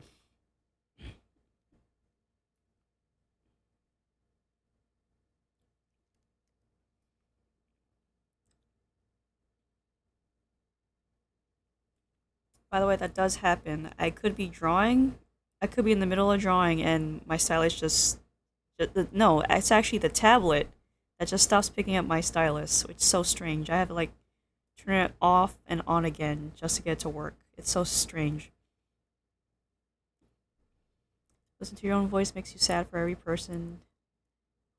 By the way, that does happen. I could be drawing. I could be in the middle of drawing, and my stylus no, it's actually the tablet that just stops picking up my stylus, which is so strange. I have to like turn it off and on again just to get it to work. It's so strange. Listen to your own voice makes you sad for every person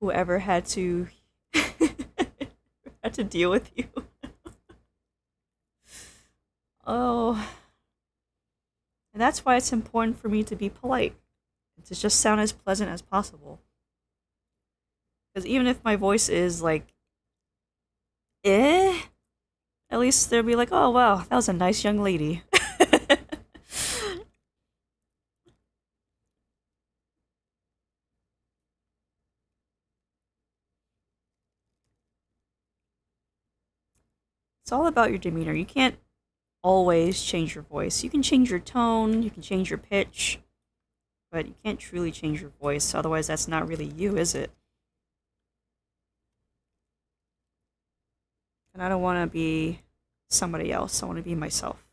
who ever had to had to deal with you. Oh, and that's why it's important for me to be polite and to just sound as pleasant as possible. Because even if my voice is like, eh, at least they'll be like, oh wow, that was a nice young lady. It's all about your demeanor. You can't always change your voice. You can change your tone, you can change your pitch, but you can't truly change your voice. Otherwise, that's not really you, is it? And I don't want to be somebody else. I want to be myself.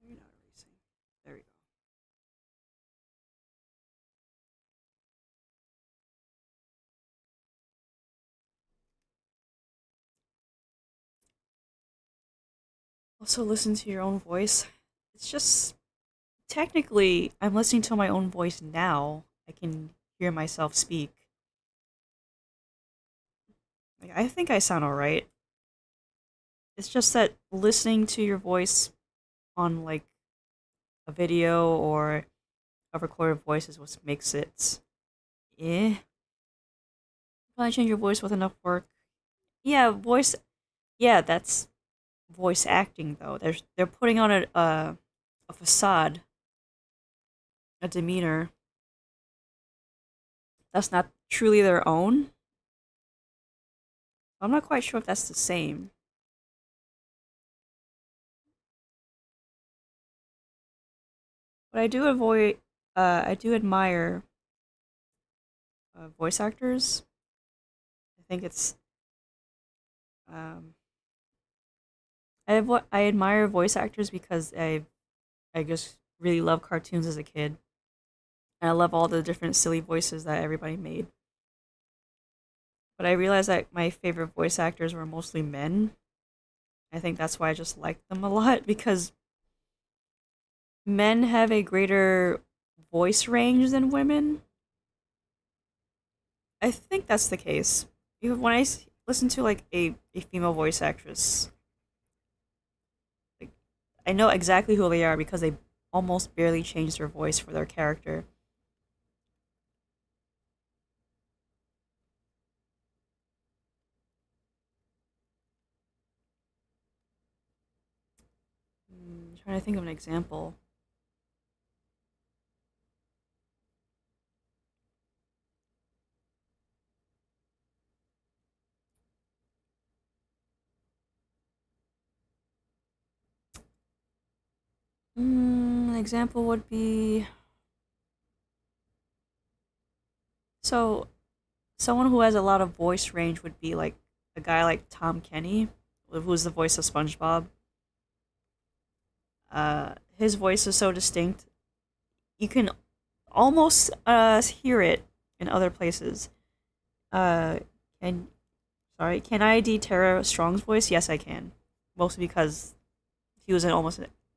You're not erasing. There we go. Also, listen to your own voice. It's just technically, I'm listening to my own voice now. I can hear myself speak. Like, I think I sound alright. It's just that listening to your voice on like a video or a recorded voice is what makes it eh. Probably change your voice with enough work. Yeah, voice. Yeah, that's voice acting though. They're putting on a facade, a demeanor that's not truly their own. I'm not quite sure if that's the same. But I do avoid. I do admire voice actors. I think it's. Um, I admire voice actors because I just really love cartoons as a kid, and I love all the different silly voices that everybody made. But I realized that my favorite voice actors were mostly men. I think that's why I just liked them a lot because men have a greater voice range than women. I think that's the case. Even when listen to like a female voice actress, like I know exactly who they are because they almost barely change their voice for their character. Trying to think of an example. An example would be so someone who has a lot of voice range would be like a guy like Tom Kenny, who's the voice of SpongeBob. His voice is so distinct you can almost hear it in other places. Uh, can can I ID Tara Strong's voice? Yes, I can. Mostly because he was in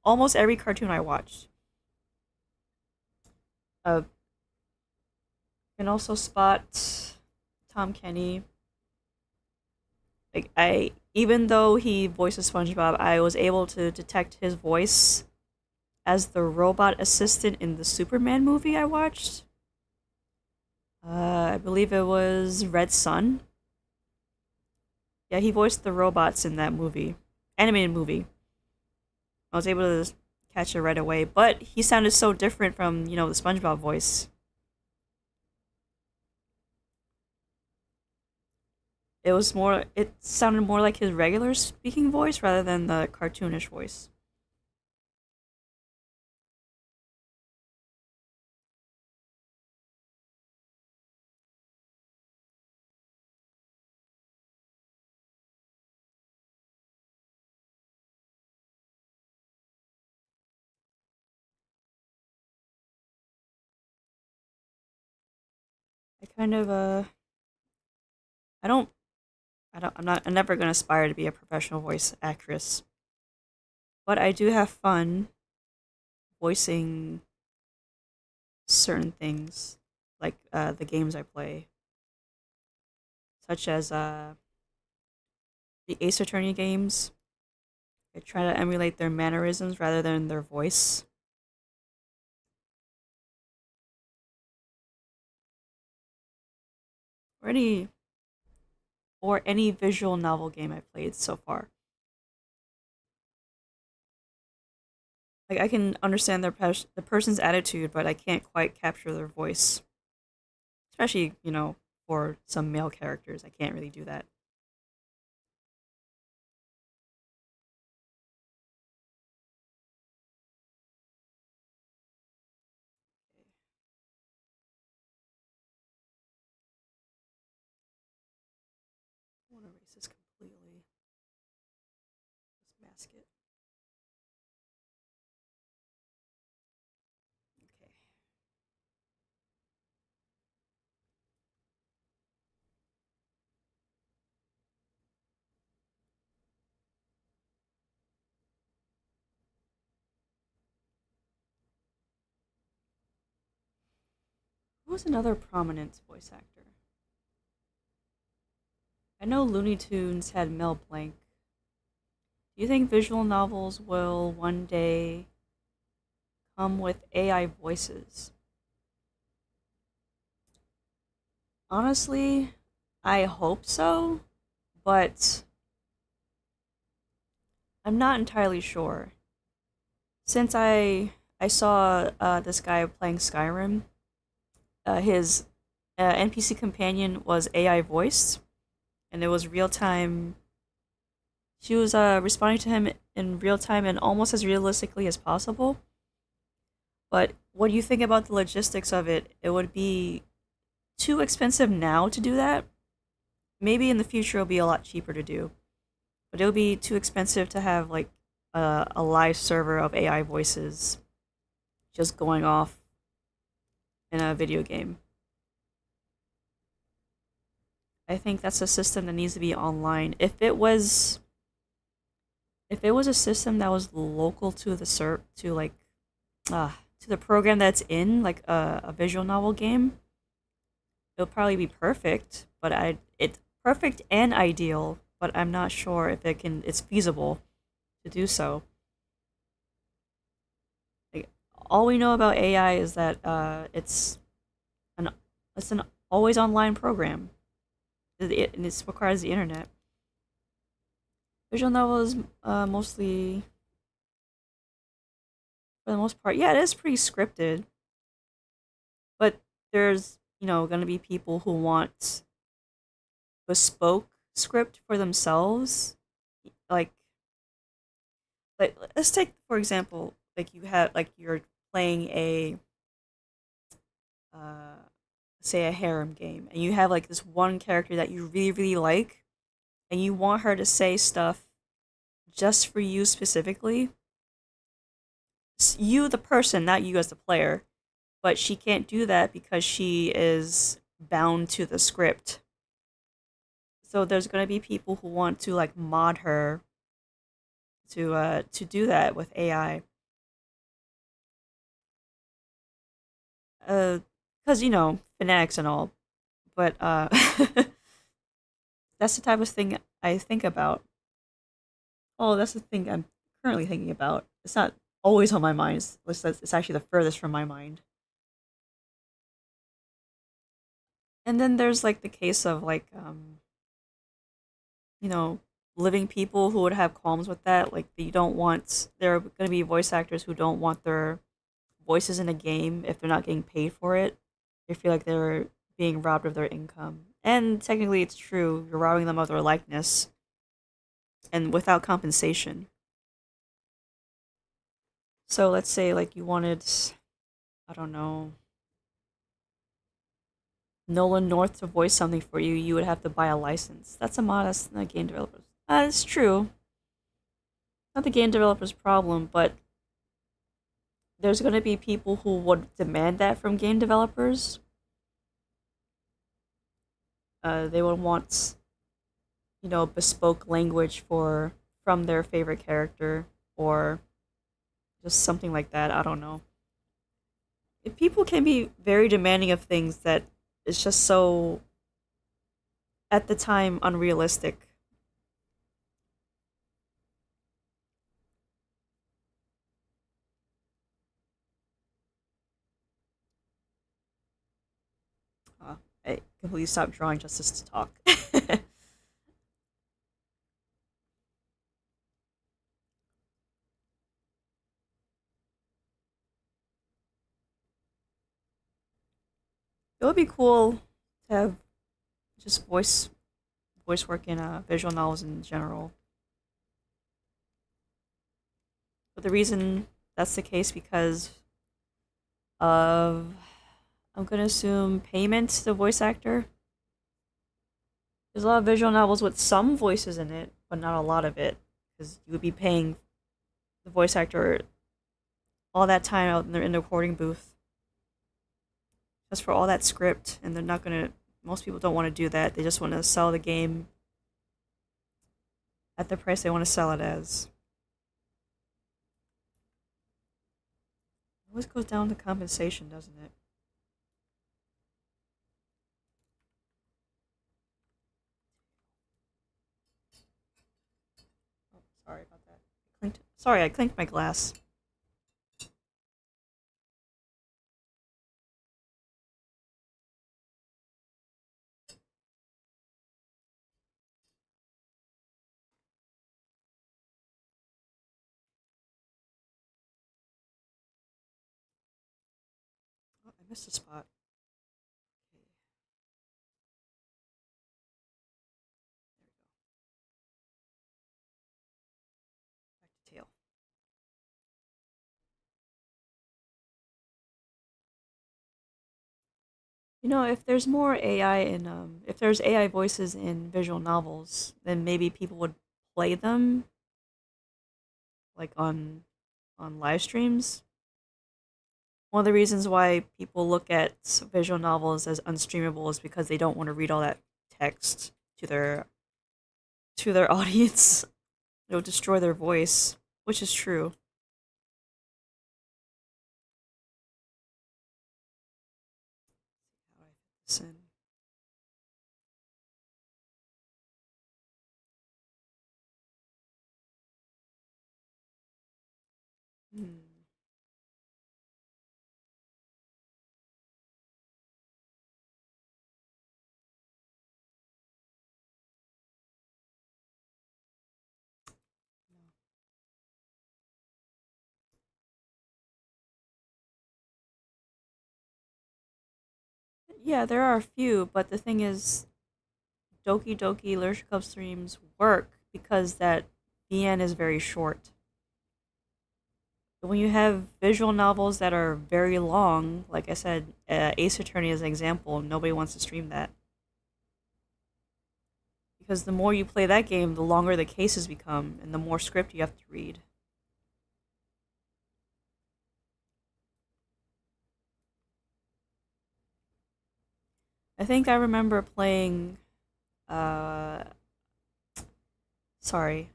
almost every cartoon I watched. Uh, can also spot Tom Kenny. Like I, even though he voices SpongeBob, I was able to detect his voice as the robot assistant in the Superman movie I watched. I believe it was Red Sun. Yeah, he voiced the robots in that movie, animated movie. I was able to catch it right away, but he sounded so different from the SpongeBob voice. It sounded more like his regular speaking voice rather than the cartoonish voice. I kind of I don't I'm never gonna aspire to be a professional voice actress, but I do have fun voicing certain things, like the games I play, such as the Ace Attorney games. I try to emulate their mannerisms rather than their voice. Or any visual novel game I've played so far. Like I can understand the person's attitude, but I can't quite capture their voice. Especially, for some male characters, I can't really do that. I want to erase this completely. Just mask it. Okay. Who was another prominent voice actor? I know Looney Tunes had Mel Blanc. Do you think visual novels will one day come with AI voices? Honestly, I hope so, but I'm not entirely sure. Since I saw this guy playing Skyrim, his NPC companion was AI voiced, and it was real time. She was responding to him in real time and almost as realistically as possible. But what do you think about the logistics of it? It would be too expensive now to do that. Maybe in the future it'll be a lot cheaper to do, but it'll be too expensive to have like a live server of AI voices just going off in a video game. I think that's a system that needs to be online. If it was a system that was local to the to like to the program that's in like a visual novel game, it'll probably be perfect. But it's perfect and ideal, but I'm not sure if it's feasible to do so. Like all we know about AI is that an it's an always online program. And it requires the internet. Visual novels, mostly for the most part, yeah, it is pretty scripted. But there's going to be people who want bespoke script for themselves. Like, let's take for example, like you're playing a uh, say a harem game, and you have like this one character that you really really like, and you want her to say stuff just for you specifically. You, the person, not you as the player, but she can't do that because she is bound to the script. So there's gonna be people who want to like mod her to do that with AI. Because fanatics and all, but that's the type of thing I think about. Oh, that's the thing I'm currently thinking about. It's not always on my mind. It's actually the furthest from my mind. And then there's like the case of like you know, living people who would have qualms with that. Like, you don't want, there are going to be voice actors who don't want their voices in a game if they're not getting paid for it. They feel like they're being robbed of their income. And technically, it's true. You're robbing them of their likeness and without compensation. So let's say, like, you wanted, I don't know, Nolan North to voice something for you, you would have to buy a license. That's a modest game developers. It's true. Not the game developer's problem, but there's going to be people who would demand that from game developers. They would want, bespoke language for from their favorite character or just something like that. I don't know. If people can be very demanding of things that is just so at the time unrealistic. Uh, I completely stopped drawing just to talk. It would be cool to have just voice work in visual novels in general. But the reason that's the case because of I'm gonna assume payment to the voice actor. There's a lot of visual novels with some voices in it, but not a lot of it, because you would be paying the voice actor all that time out in the recording booth just for all that script, and they're not gonna. Most people don't want to do that. They just want to sell the game at the price they want to sell it as. It always goes down to compensation, doesn't it? Oh, sorry about that. Sorry, I clinked my glass. Oh, I missed a spot. Okay, back to tail. If there's more AI if there's AI voices in visual novels, then maybe people would play them like on live streams. One of the reasons why people look at visual novels as unstreamable is because they don't want to read all that text to their audience. It'll destroy their voice, which is true. How do I fit this in? Hmm. Yeah, there are a few, but the thing is, Doki Doki Literature Club streams work because that VN is very short. But when you have visual novels that are very long, like I said, Ace Attorney as an example, nobody wants to stream that. Because the more you play that game, the longer the cases become, and the more script you have to read. I think I remember playing, uh, sorry,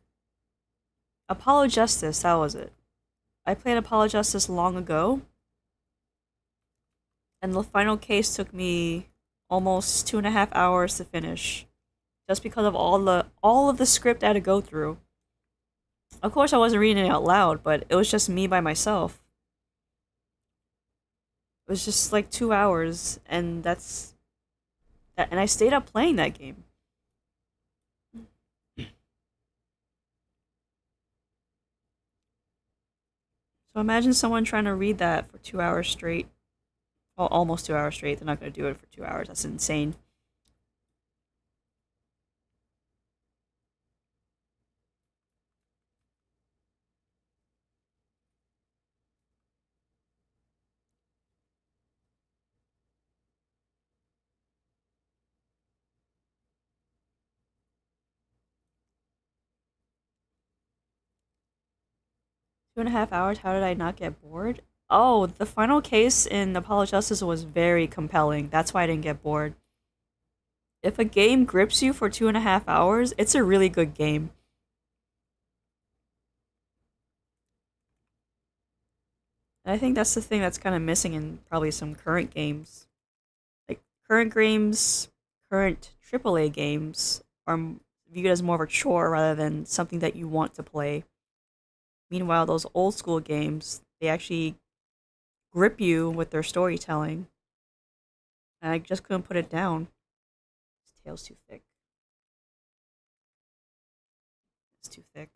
Apollo Justice, that was it. I played Apollo Justice long ago, and the final case took me almost 2.5 hours to finish, just because of all of the script I had to go through. Of course, I wasn't reading it out loud, but it was just me by myself. It was just like 2 hours, and that's that. And I stayed up playing that game. So imagine someone trying to read that for 2 hours straight. Well, almost 2 hours straight. They're not going to do it for 2 hours. That's insane. 2.5 hours. How did I not get bored? Oh, the final case in Apollo Justice was very compelling. That's why I didn't get bored. If a game grips you for 2.5 hours, it's a really good game. And I think that's the thing that's kind of missing in probably some current games. Like current games, current AAA games are viewed as more of a chore rather than something that you want to play. Meanwhile, those old school games, they actually grip you with their storytelling. And I just couldn't put it down. This tail's too thick. It's too thick.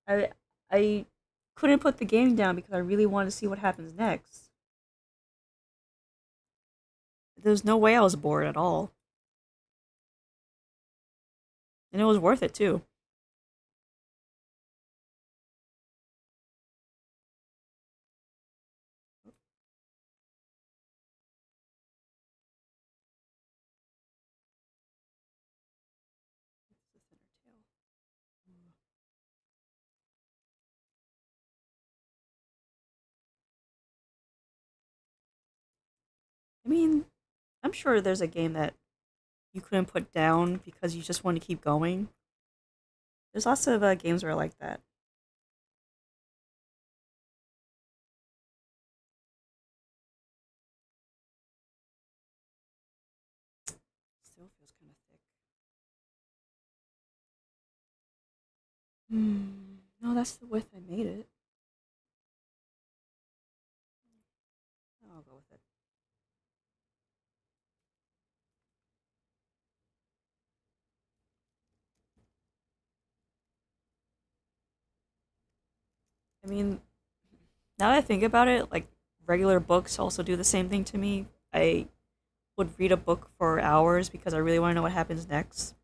I I couldn't put the game down because I really wanted to see what happens next. There's no way I was bored at all. And it was worth it too. I mean, I'm sure there's a game that you couldn't put down because you just want to keep going. There's lots of games where I like that. Still feels kind of thick. No, that's the width I made it. I'll go with it. I mean, now that I think about it, like regular books also do the same thing to me. I would read a book for hours because I really want to know what happens next.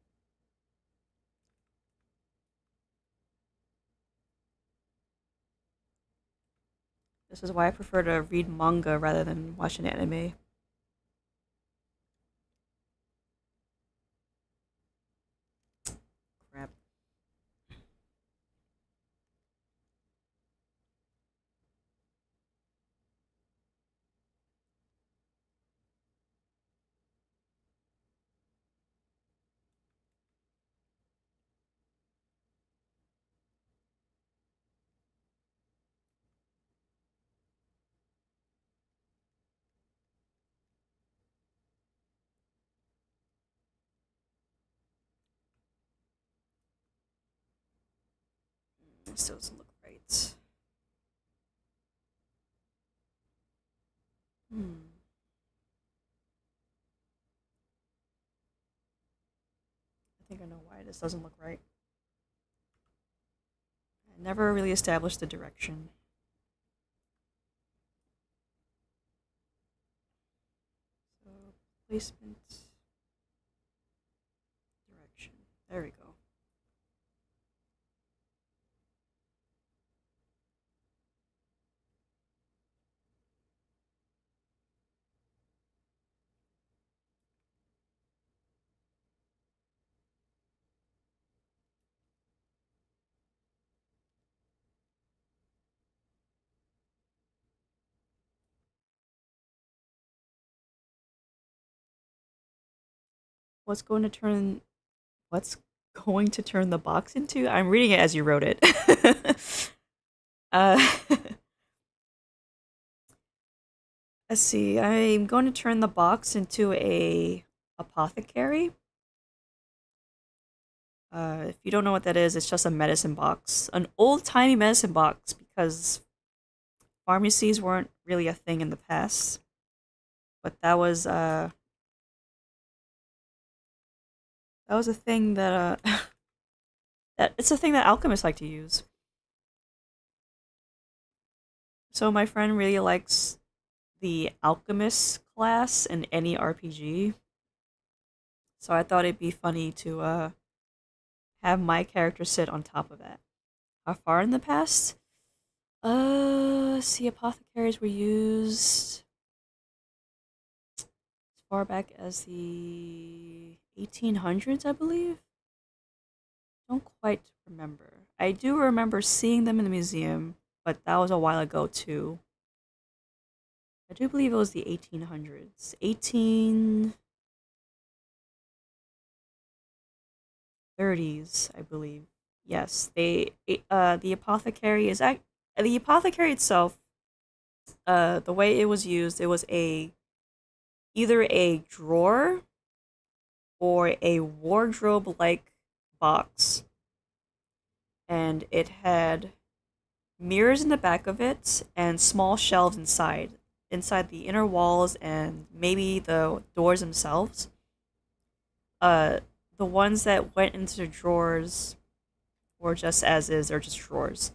This is why I prefer to read manga rather than watch an anime. Crap. This doesn't look right. Hmm. I think I know why this doesn't look right. I never really established the direction. So, placement, direction. There we go. What's going to turn what's going to turn the box into? I'm reading it as you wrote it. uh, let's see. I'm going to turn the box into a apothecary. If you don't know what that is, it's just a medicine box, an old-timey medicine box because pharmacies weren't really a thing in the past. But that was a thing that That it's a thing that alchemists like to use. So my friend really likes the alchemist class in any RPG. So I thought it'd be funny to have my character sit on top of that. How far in the past? See, apothecaries were used as far back as the 1800s, I believe. Don't quite remember. I do remember seeing them in the museum, but that was a while ago too. I do believe it was the 1800s. 1830s, I believe. Yes, the apothecary the apothecary itself, the way it was used, it was a either a drawer or a wardrobe like box, and it had mirrors in the back of it and small shelves inside the inner walls and maybe the doors themselves. uh the ones that went into drawers were just as is, they're just drawers.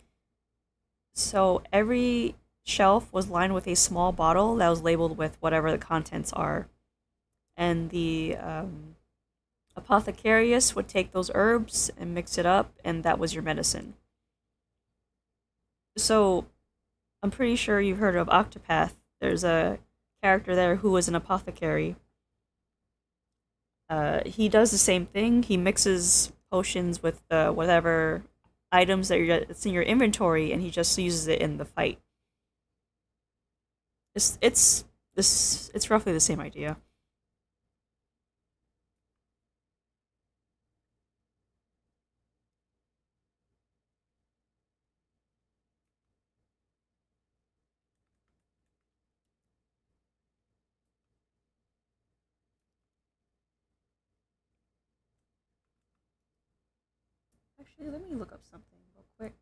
So every shelf was lined with a small bottle that was labeled with whatever the contents are, and the apothecarius would take those herbs and mix it up, and that was your medicine. So I'm pretty sure you've heard of Octopath. There's a character there who is an apothecary. He does the same thing. He mixes potions with whatever items that's in your inventory, and he just uses it in the fight. It's roughly the same idea. Actually, let me look up something real quick.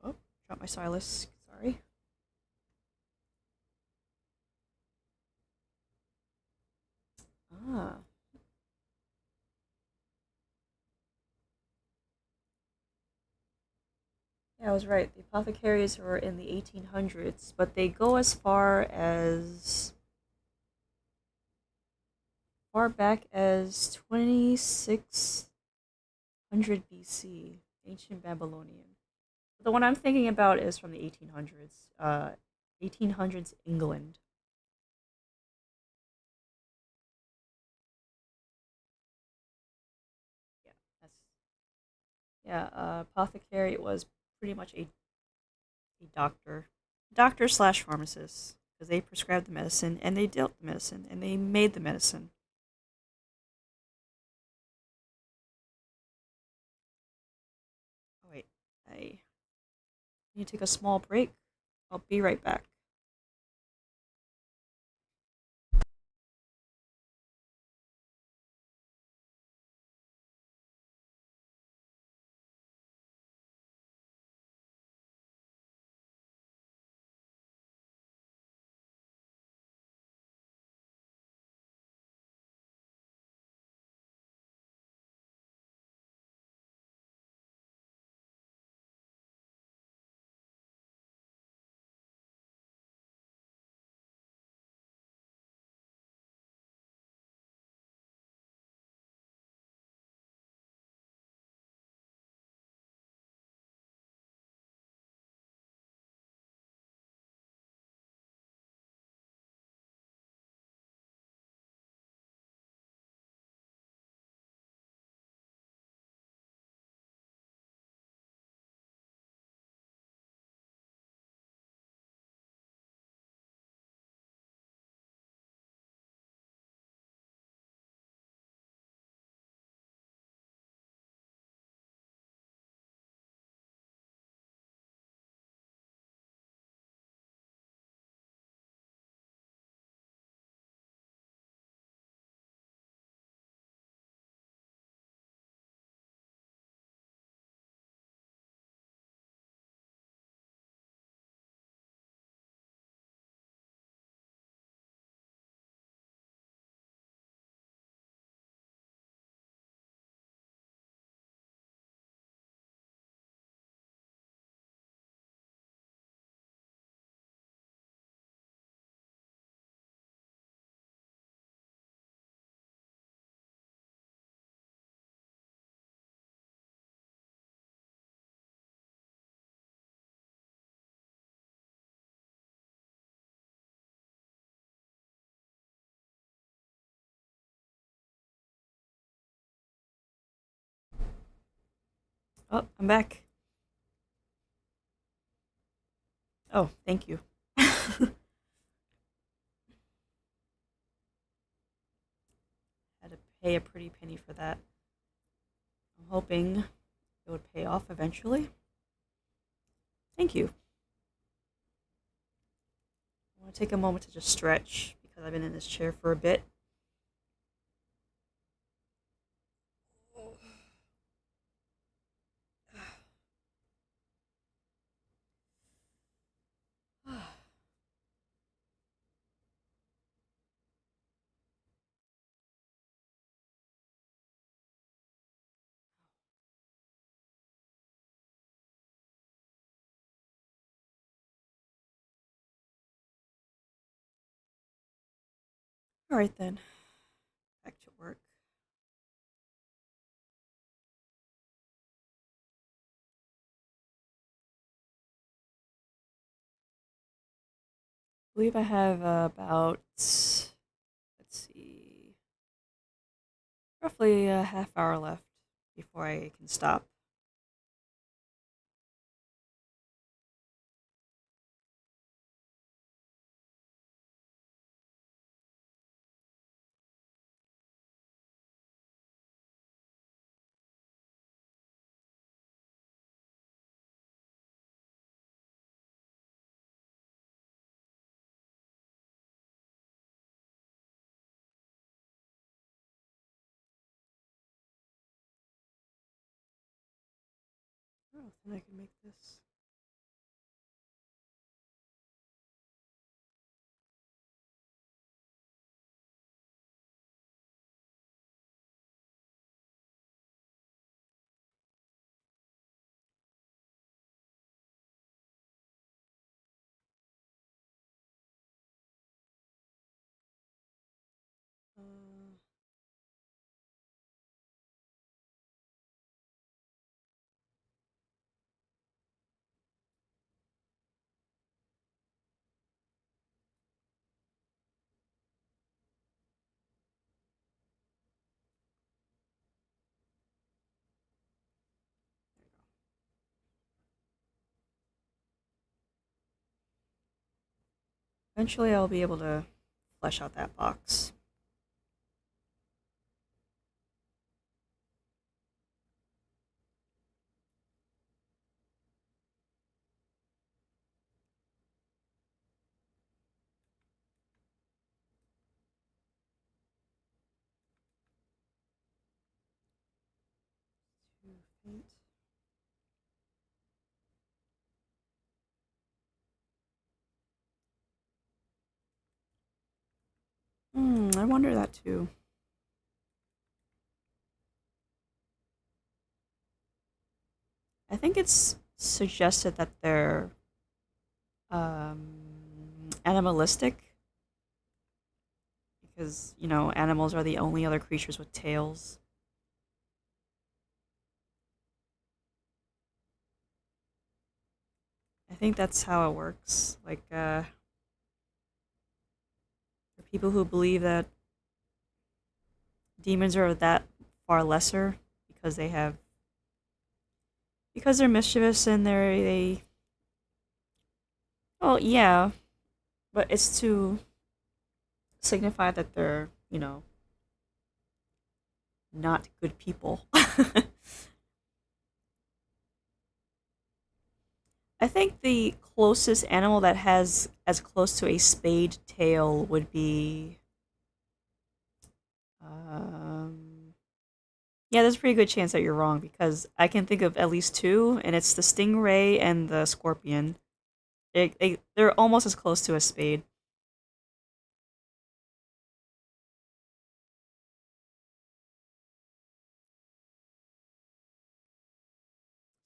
Oh, drop my stylus. Sorry. Ah, yeah, I was right. The apothecaries were in the 1800s, but they go as far back as 2600 BC, ancient Babylonian. The one I'm thinking about is from the 1800s. 1800s England. Yeah, that's yeah. Apothecary was pretty much a doctor slash pharmacist, because they prescribed the medicine and they dealt the medicine and they made the medicine. Oh wait, I need to take a small break. I'll be right back. Oh, I'm back. Oh, thank you. Had to pay a pretty penny for that. I'm hoping it would pay off eventually. Thank you. I want to take a moment to just stretch because I've been in this chair for a bit. All right then, back to work. I believe I have about, let's see, roughly a half hour left before I can stop. Oh, then I can make this. Uh, Eventually, I'll be able to flesh out that box. Too faint. I wonder that too. I think it's suggested that they're animalistic because, animals are the only other creatures with tails. I think that's how it works. Like, for people who believe that demons are that far lesser because because they're mischievous and they well, yeah, but it's to signify that they're, not good people. I think the closest animal that has as close to a spade tail would be. Um, yeah, there's a pretty good chance that you're wrong because I can think of at least two, and it's the stingray and the scorpion. They're almost as close to a spade,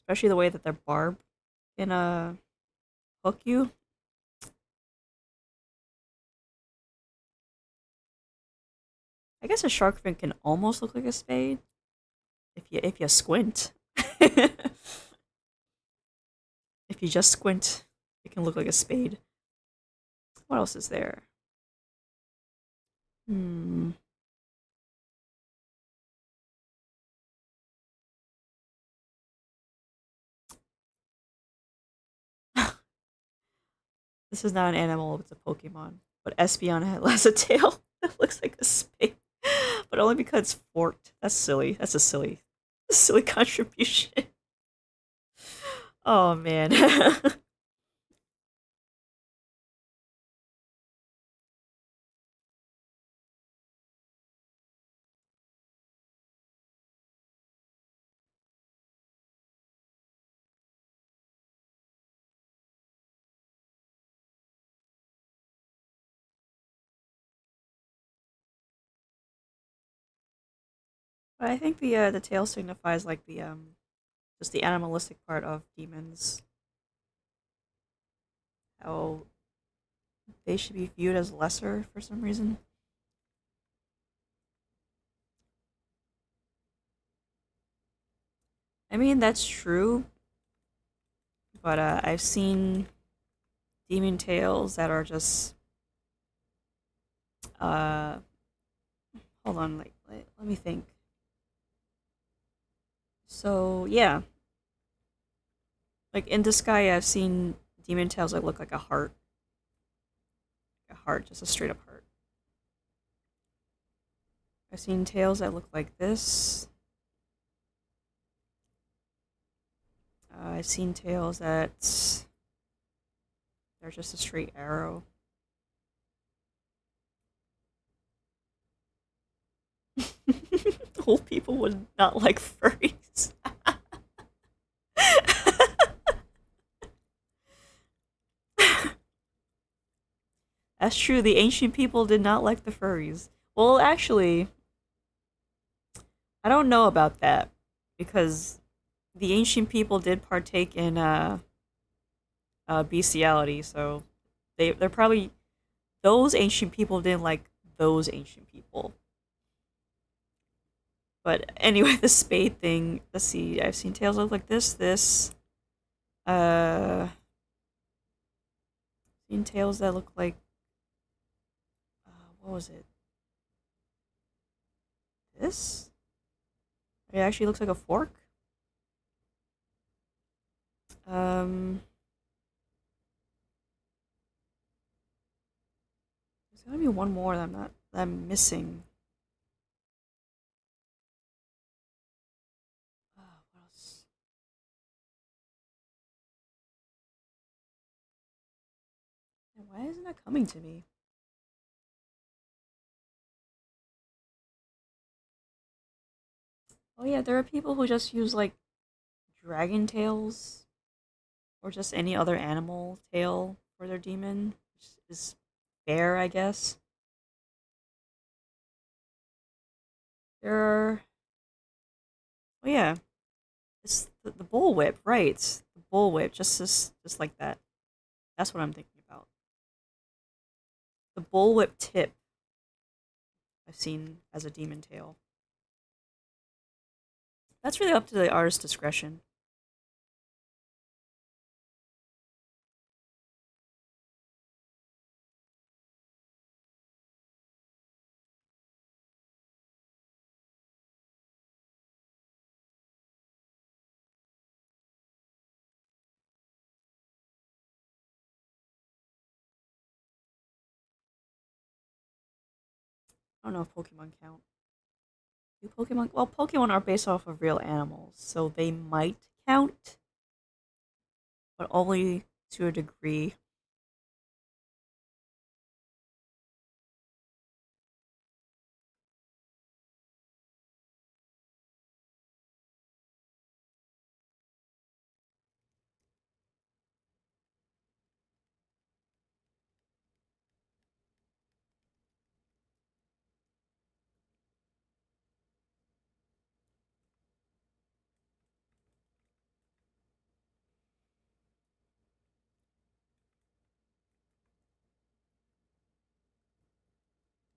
especially the way that their barb can hook you. I guess a shark fin can almost look like a spade if you squint. If you just squint, it can look like a spade. What else is there? Hmm. This is not an animal, it's a Pokemon. But Espeon has a tail that looks like a spade. But only because it's forked. That's silly. That's a silly contribution. Oh man. But I think the tail signifies like the just the animalistic part of demons. How they should be viewed as lesser for some reason. I mean that's true, but I've seen demon tails that are just uh hold on, like let me think. So yeah, like in the sky, I've seen demon tails that look like a heart, just a straight up heart. I've seen tails that look like this. I've seen tails that they're just a straight arrow. Old people would not like furries. That's true. The ancient people did not like the furries. Well, actually, I don't know about that because the ancient people did partake in bestiality, so they're probably those ancient people didn't like those ancient people. But anyway, the spade thing. Let's see. I've seen tails look like this. Uh, seen tails that look like what was it? This? It actually looks like a fork. Um, there's gotta be one more that I'm missing. What else? Why isn't that coming to me? Oh yeah, there are people who just use like dragon tails or just any other animal tail for their demon, which is fair, I guess. There are, oh yeah, it's the bullwhip, right? The bullwhip, just like that. That's what I'm thinking about. The bullwhip tip I've seen as a demon tail. That's really up to the artist's discretion. I don't know if Pokemon count. Do Pokemon? Well, Pokemon are based off of real animals, so they might count, but only to a degree.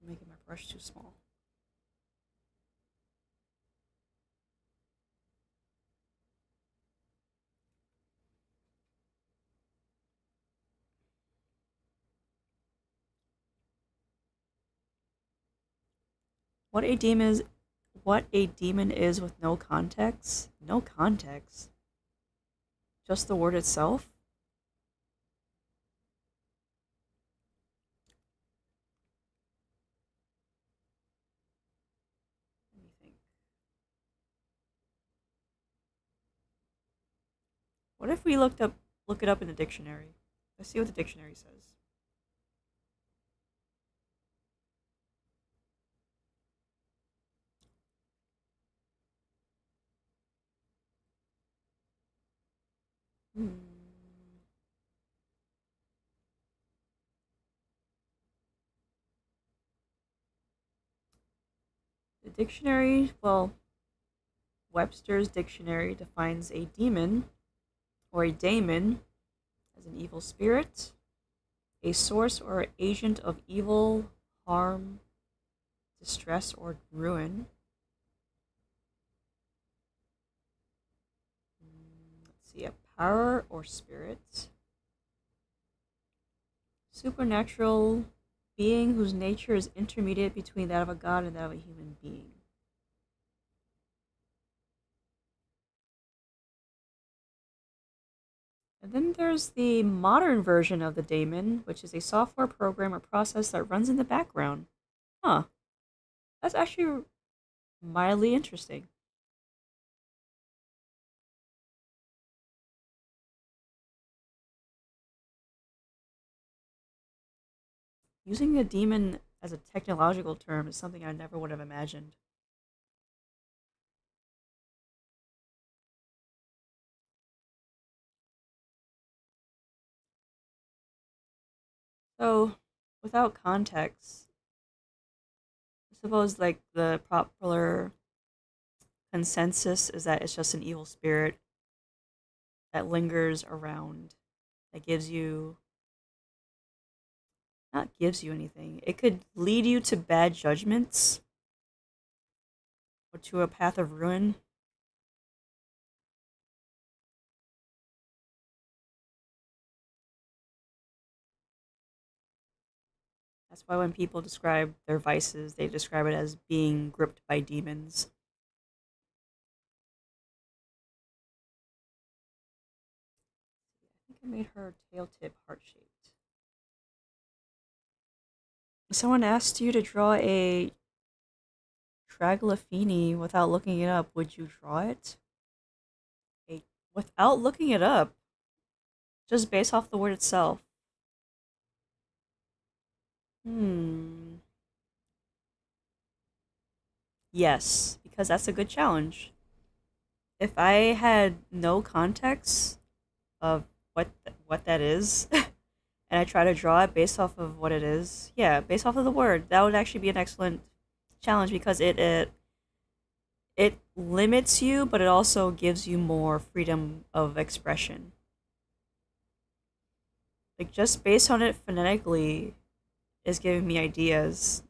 I'm making my brush too small. What a demon is what a demon is with no context? No context. Just the word itself? What if we look it up in the dictionary? Let's see what the dictionary says. Hmm. The dictionary, well, Webster's dictionary defines a demon or a daemon as an evil spirit, a source or agent of evil, harm, distress, or ruin. Let's see, a power or spirit, supernatural being whose nature is intermediate between that of a god and that of a human being. And then there's the modern version of the daemon, which is a software program or process that runs in the background. Huh, that's actually mildly interesting. Using a demon as a technological term is something I never would have imagined. So, without context, I suppose like the popular consensus is that it's just an evil spirit that lingers around, that gives you, not gives you anything. It could lead you to bad judgments or to a path of ruin. That's why when people describe their vices, they describe it as being gripped by demons. I think I made her tail tip heart shaped. If someone asked you to draw a Traglafini without looking it up, would you draw it? A, without looking it up, just based off the word itself. Hmm. Yes, because that's a good challenge. If I had no context of what that is, and I try to draw it based off of what it is, yeah, based off of the word, that would actually be an excellent challenge because it limits you, but it also gives you more freedom of expression. Like just based on it phonetically is giving me ideas.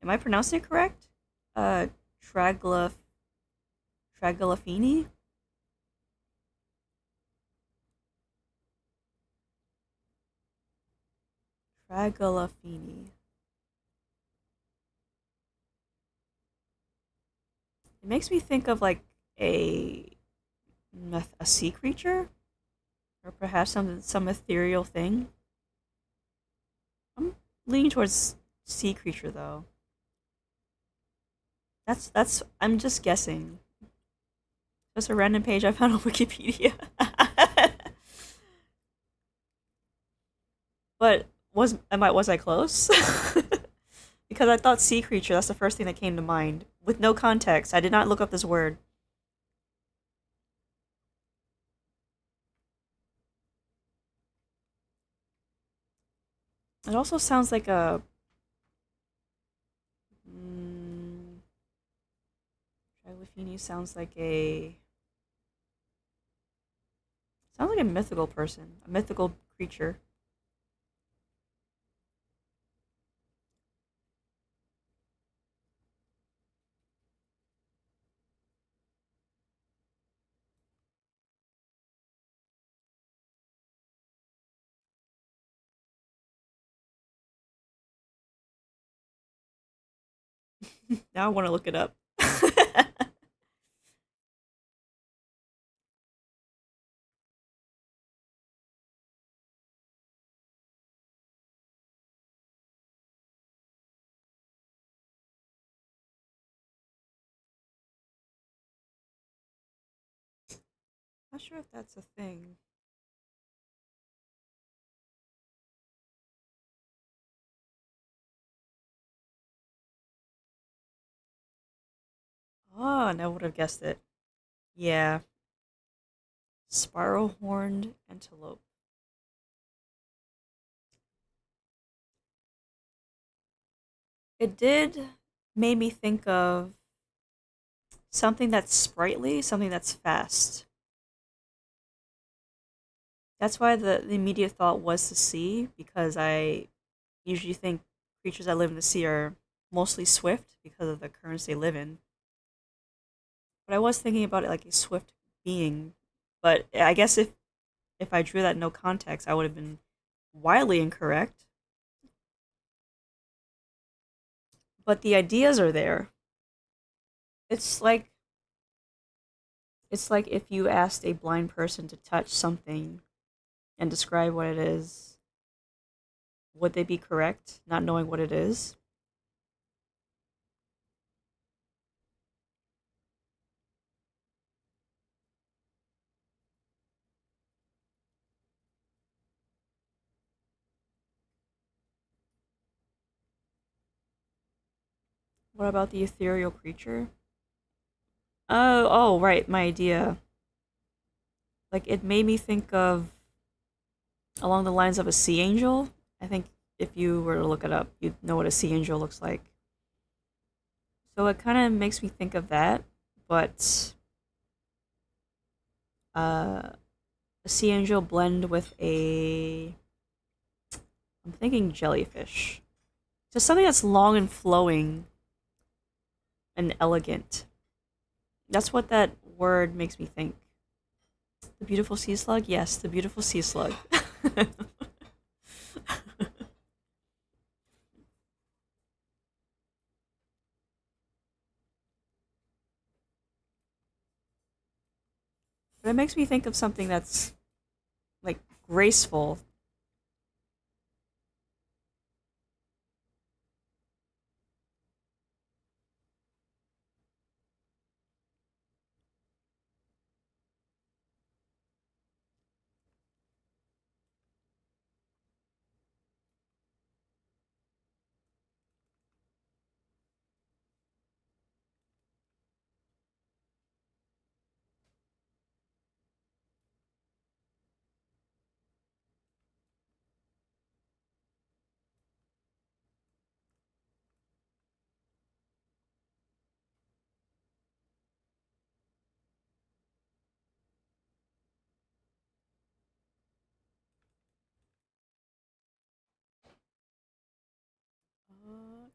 Am I pronouncing it correct? Uh, Tragla Tragalafini. Tragalafini. It makes me think of like a a sea creature, or perhaps some ethereal thing. I'm leaning towards sea creature though. That's I'm just guessing. Just a random page I found on Wikipedia. But was I close? Because I thought sea creature. That's the first thing that came to mind. With no context, I did not look up this word. It also sounds like a mm, Trilifini sounds like a mythical person, a mythical creature. Now I want to look it up. Not sure if that's a thing. Oh, I never would have guessed it. Yeah, spiral horned antelope. It did made me think of something that's sprightly, something that's fast. That's why the immediate thought was the sea, because I usually think creatures that live in the sea are mostly swift because of the currents they live in. But I was thinking about it like a swift being. But I guess if I drew that in no context, I would have been wildly incorrect. But the ideas are there. It's like it's like if you asked a blind person to touch something and describe what it is, would they be correct, not knowing what it is? What about the ethereal creature? Oh, right, my idea. Like it made me think of along the lines of a sea angel. I think if you were to look it up, you'd know what a sea angel looks like. So it kind of makes me think of that, but a sea angel blend with a I'm thinking jellyfish. Just something that's long and flowing and elegant. That's what that word makes me think. The beautiful sea slug? Yes, the beautiful sea slug. But it makes me think of something that's like graceful.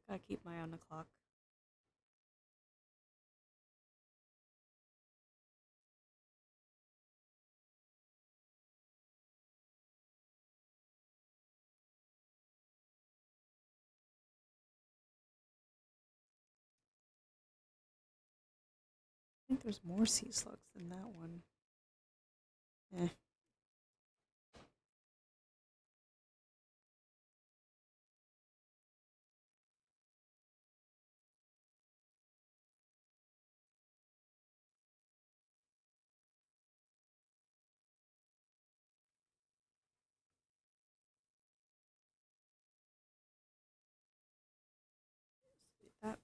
Gotta keep my eye on the clock. I think there's more sea slugs than that one. Eh. That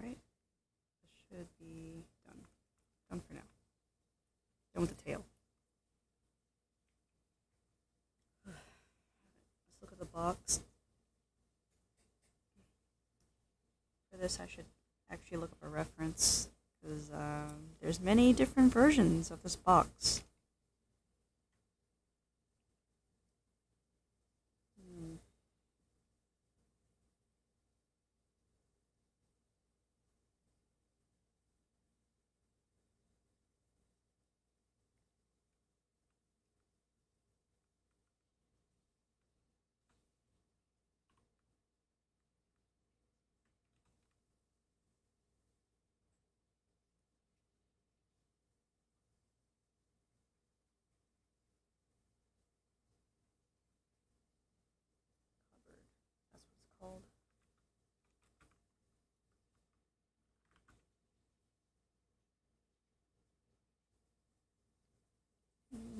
right? This should be done. Done for now. Done with the tail. Let's look at the box. For this, I should actually look up a reference because there's many different versions of this box. Hmm. Cupboard. That's what it's called.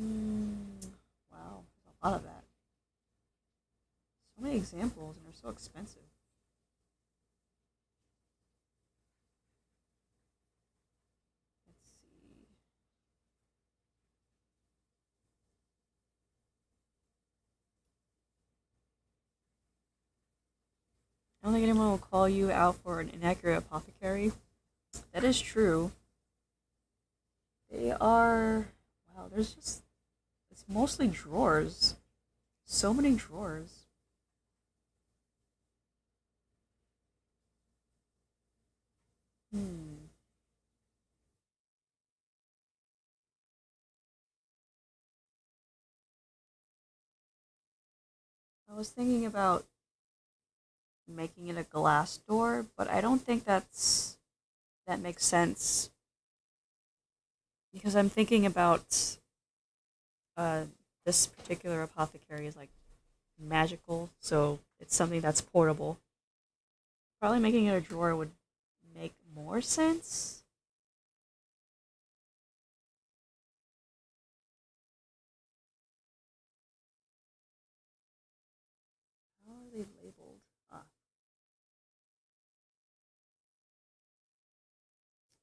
Mm. Wow, there's a lot of that. So many examples, and they're so expensive. Let's see. I don't think anyone will call you out for an inaccurate apothecary. That is true. They are. Wow, there's just. It's mostly drawers. So many drawers. Hmm. I was thinking about making it a glass door, but I don't think that makes sense because I'm thinking about uh, this particular apothecary is like magical, so it's something that's portable. Probably making it a drawer would make more sense. How are they labeled? Ah,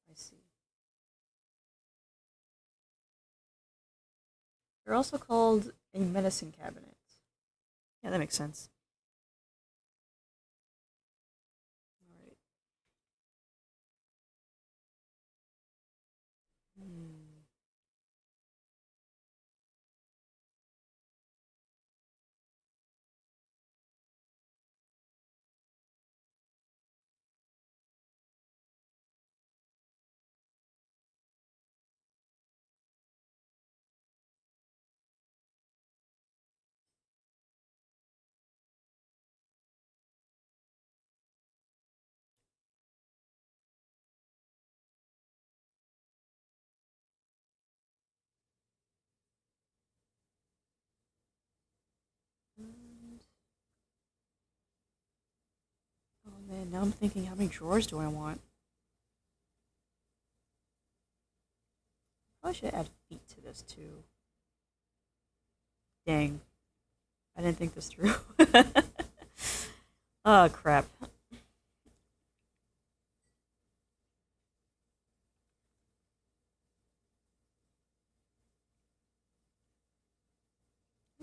I see. They're also called a medicine cabinet. Yeah, that makes sense. All right. Hmm. And, oh man, now I'm thinking, how many drawers do I want? Probably should add feet to this too. Dang, I didn't think this through. Oh crap. I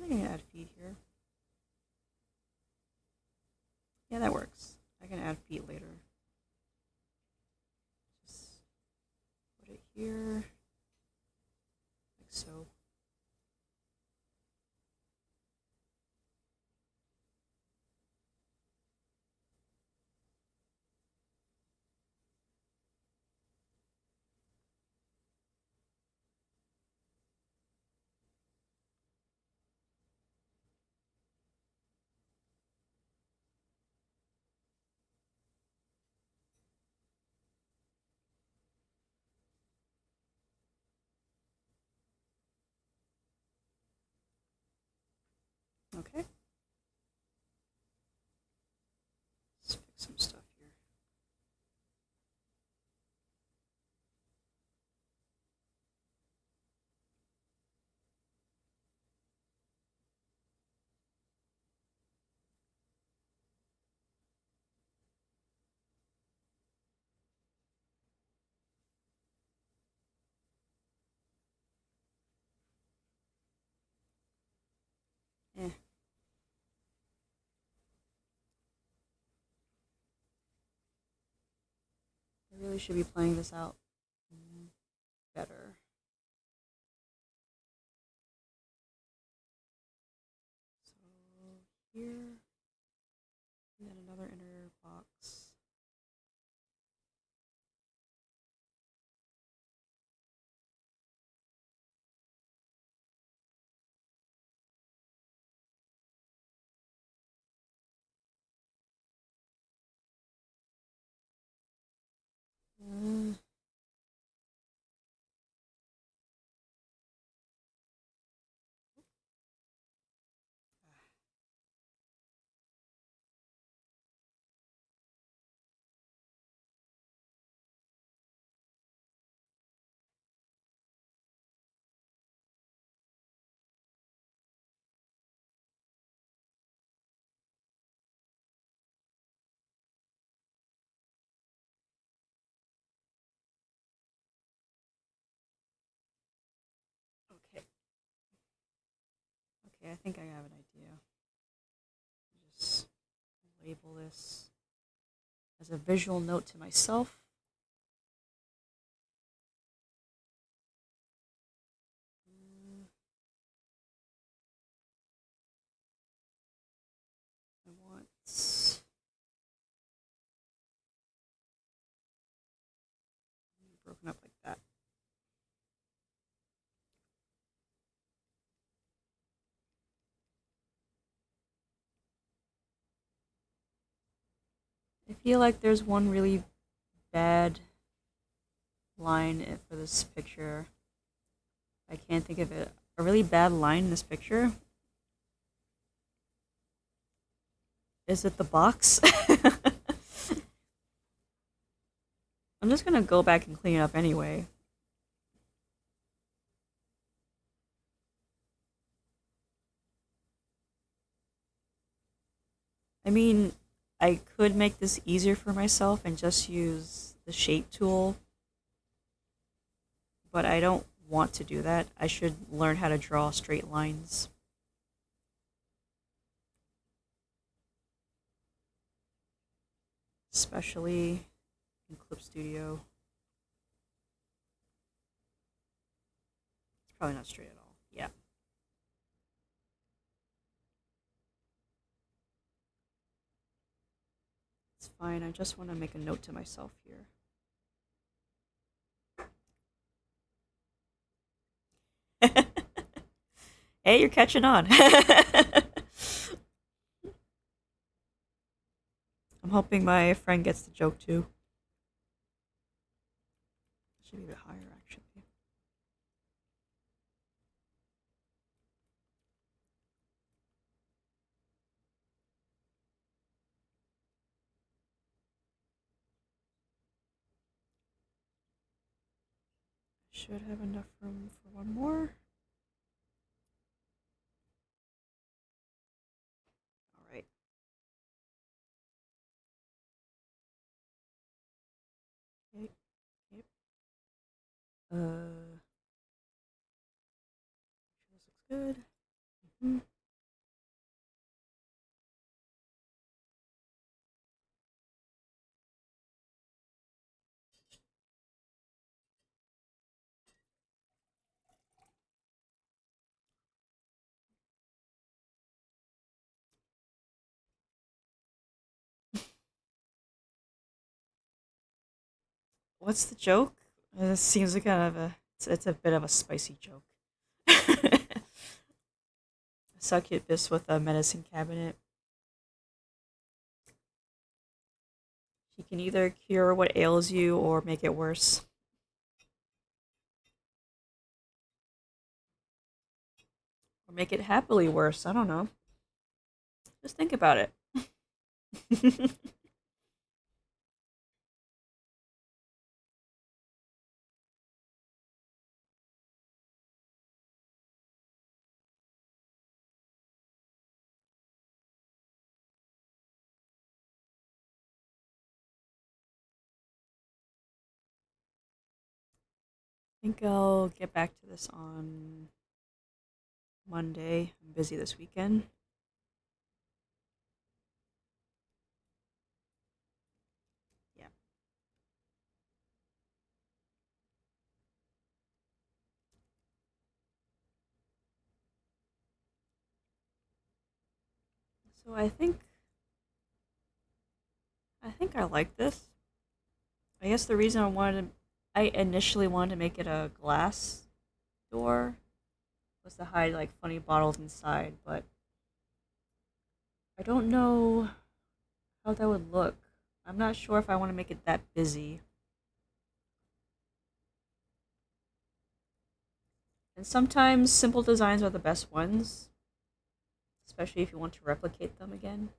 think I can add feet here. Yeah, that works. I can add feet later. Just put it here, like so. Okay. Let's fix some stuff here. Eh. I really should be playing this out better. So here, and then another inner box. Uh, okay. Okay, I think I have an idea. Just label this as a visual note to myself. I want broken up like that. I feel like there's one really bad line for this picture. I can't think of it. A really bad line in this picture. Is it the box? I'm just gonna go back and clean it up anyway. I mean, I could make this easier for myself and just use the shape tool, but I don't want to do that. I should learn how to draw straight lines. Especially in Clip Studio. It's probably not straight at all. Yeah. It's fine. I just want to make a note to myself here. Hey, you're catching on. I'm hoping my friend gets the joke too. Should be a bit higher, actually. Should have enough room for one more. All right. Okay. Okay. This looks good. Mhm. What's the joke? This seems like kind of it's a bit of a spicy joke. Succubus with a medicine cabinet. She can either cure what ails you or make it worse. Or make it happily worse. I don't know. Just think about it. I think I'll get back to this on Monday. I'm busy this weekend. Yeah. So I think I like this. I guess the reason I initially wanted to make it a glass door was to hide like funny bottles inside, but I don't know how that would look. I'm not sure if I want to make it that busy. And sometimes simple designs are the best ones, especially if you want to replicate them again.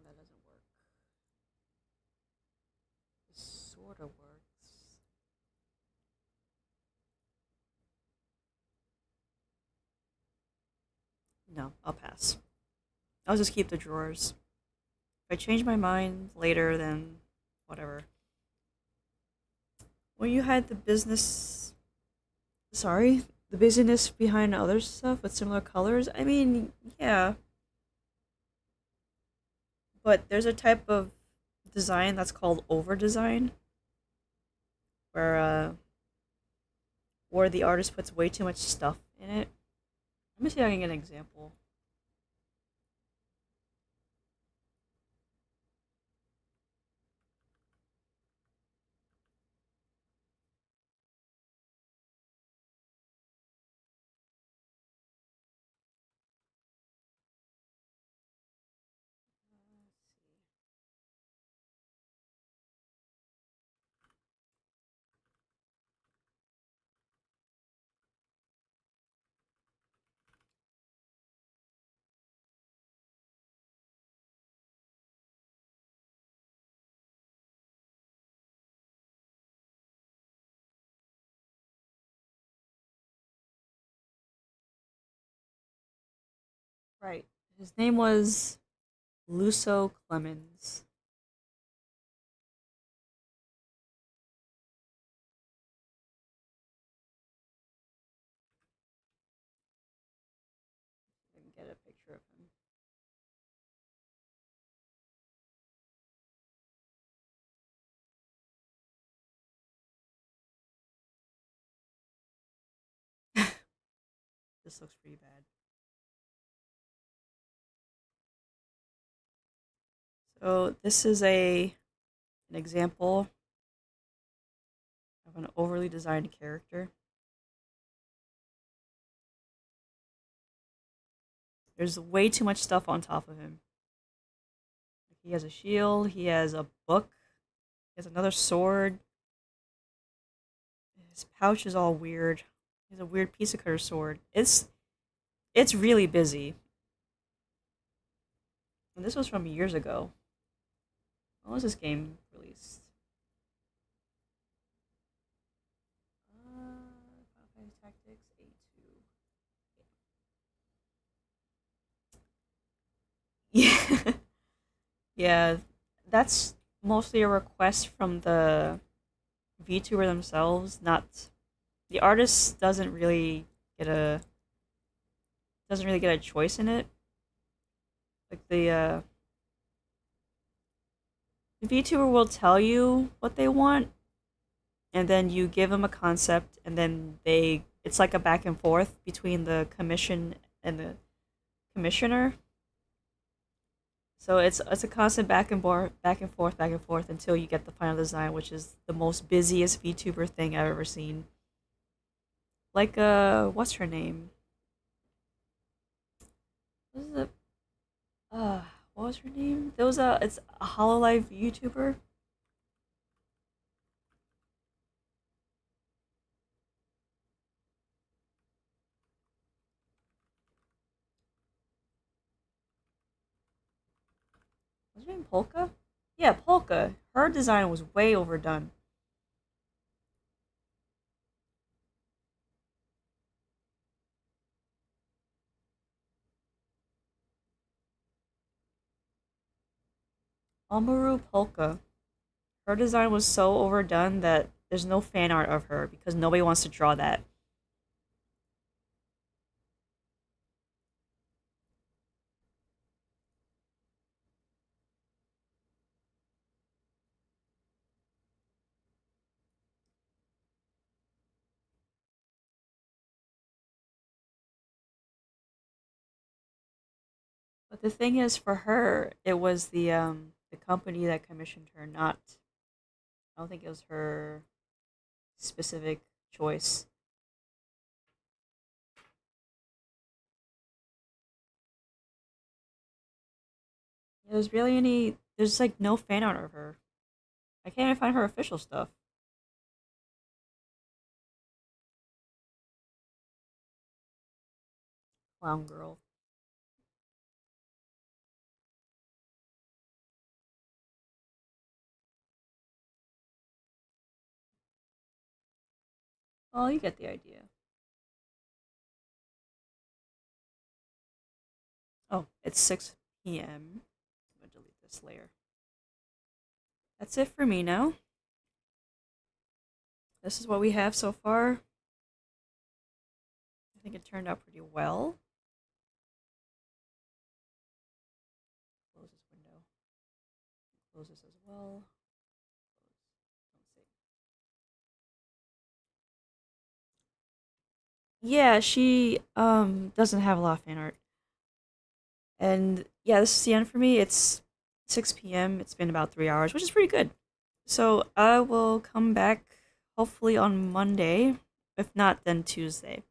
No, that doesn't work. This sort of works. No, I'll pass. I'll just keep the drawers. If I change my mind later, then whatever. When you had the busyness behind other stuff with similar colors, I mean, yeah, but there's a type of design that's called over design, where where the artist puts way too much stuff in it. Let me see if I can get an example. Right. His name was Luso Clemens. I can get a picture of him. This looks pretty bad. So this is a an example of an overly designed character. There's way too much stuff on top of him. He has a shield, he has a book, he has another sword. His pouch is all weird. He has a weird piece of cutter sword. It's really busy. And this was from years ago. When was this game released? Final Fantasy Tactics A2. Yeah. Yeah, that's mostly a request from the VTuber themselves, not the artist get a doesn't really get a choice in it. Like the VTuber will tell you what they want, and then you give them a concept, and then they it's like a back and forth between the commission and the commissioner. So it's a constant back and forth until you get the final design, which is the most busiest VTuber thing I've ever seen. Like what's her name? What is it? Uh, what was her name? There was a it's a Hololive YouTuber. Was her name Polka? Yeah, Polka. Her design was way overdone. Amaru Polka. Her design was so overdone that there's no fan art of her because nobody wants to draw that. But the thing is, for her, it was the company that commissioned her, not. I don't think it was her specific choice. There's really any. There's like no fan art of her. I can't even find her official stuff. Clown girl. Oh, you get the idea. Oh, it's 6 p.m. I'm gonna delete this layer. That's it for me now. This is what we have so far. I think it turned out pretty well. Close this window. Close this as well. Yeah, she doesn't have a lot of fan art. And yeah, this is the end for me. It's 6 p.m. It's been about 3 hours, which is pretty good. So I will come back hopefully on Monday. If not, then Tuesday.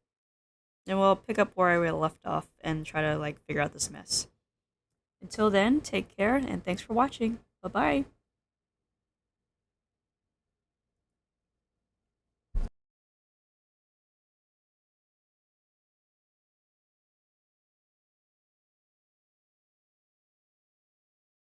And we'll pick up where I left off and try to like figure out this mess. Until then, take care and thanks for watching. Bye bye.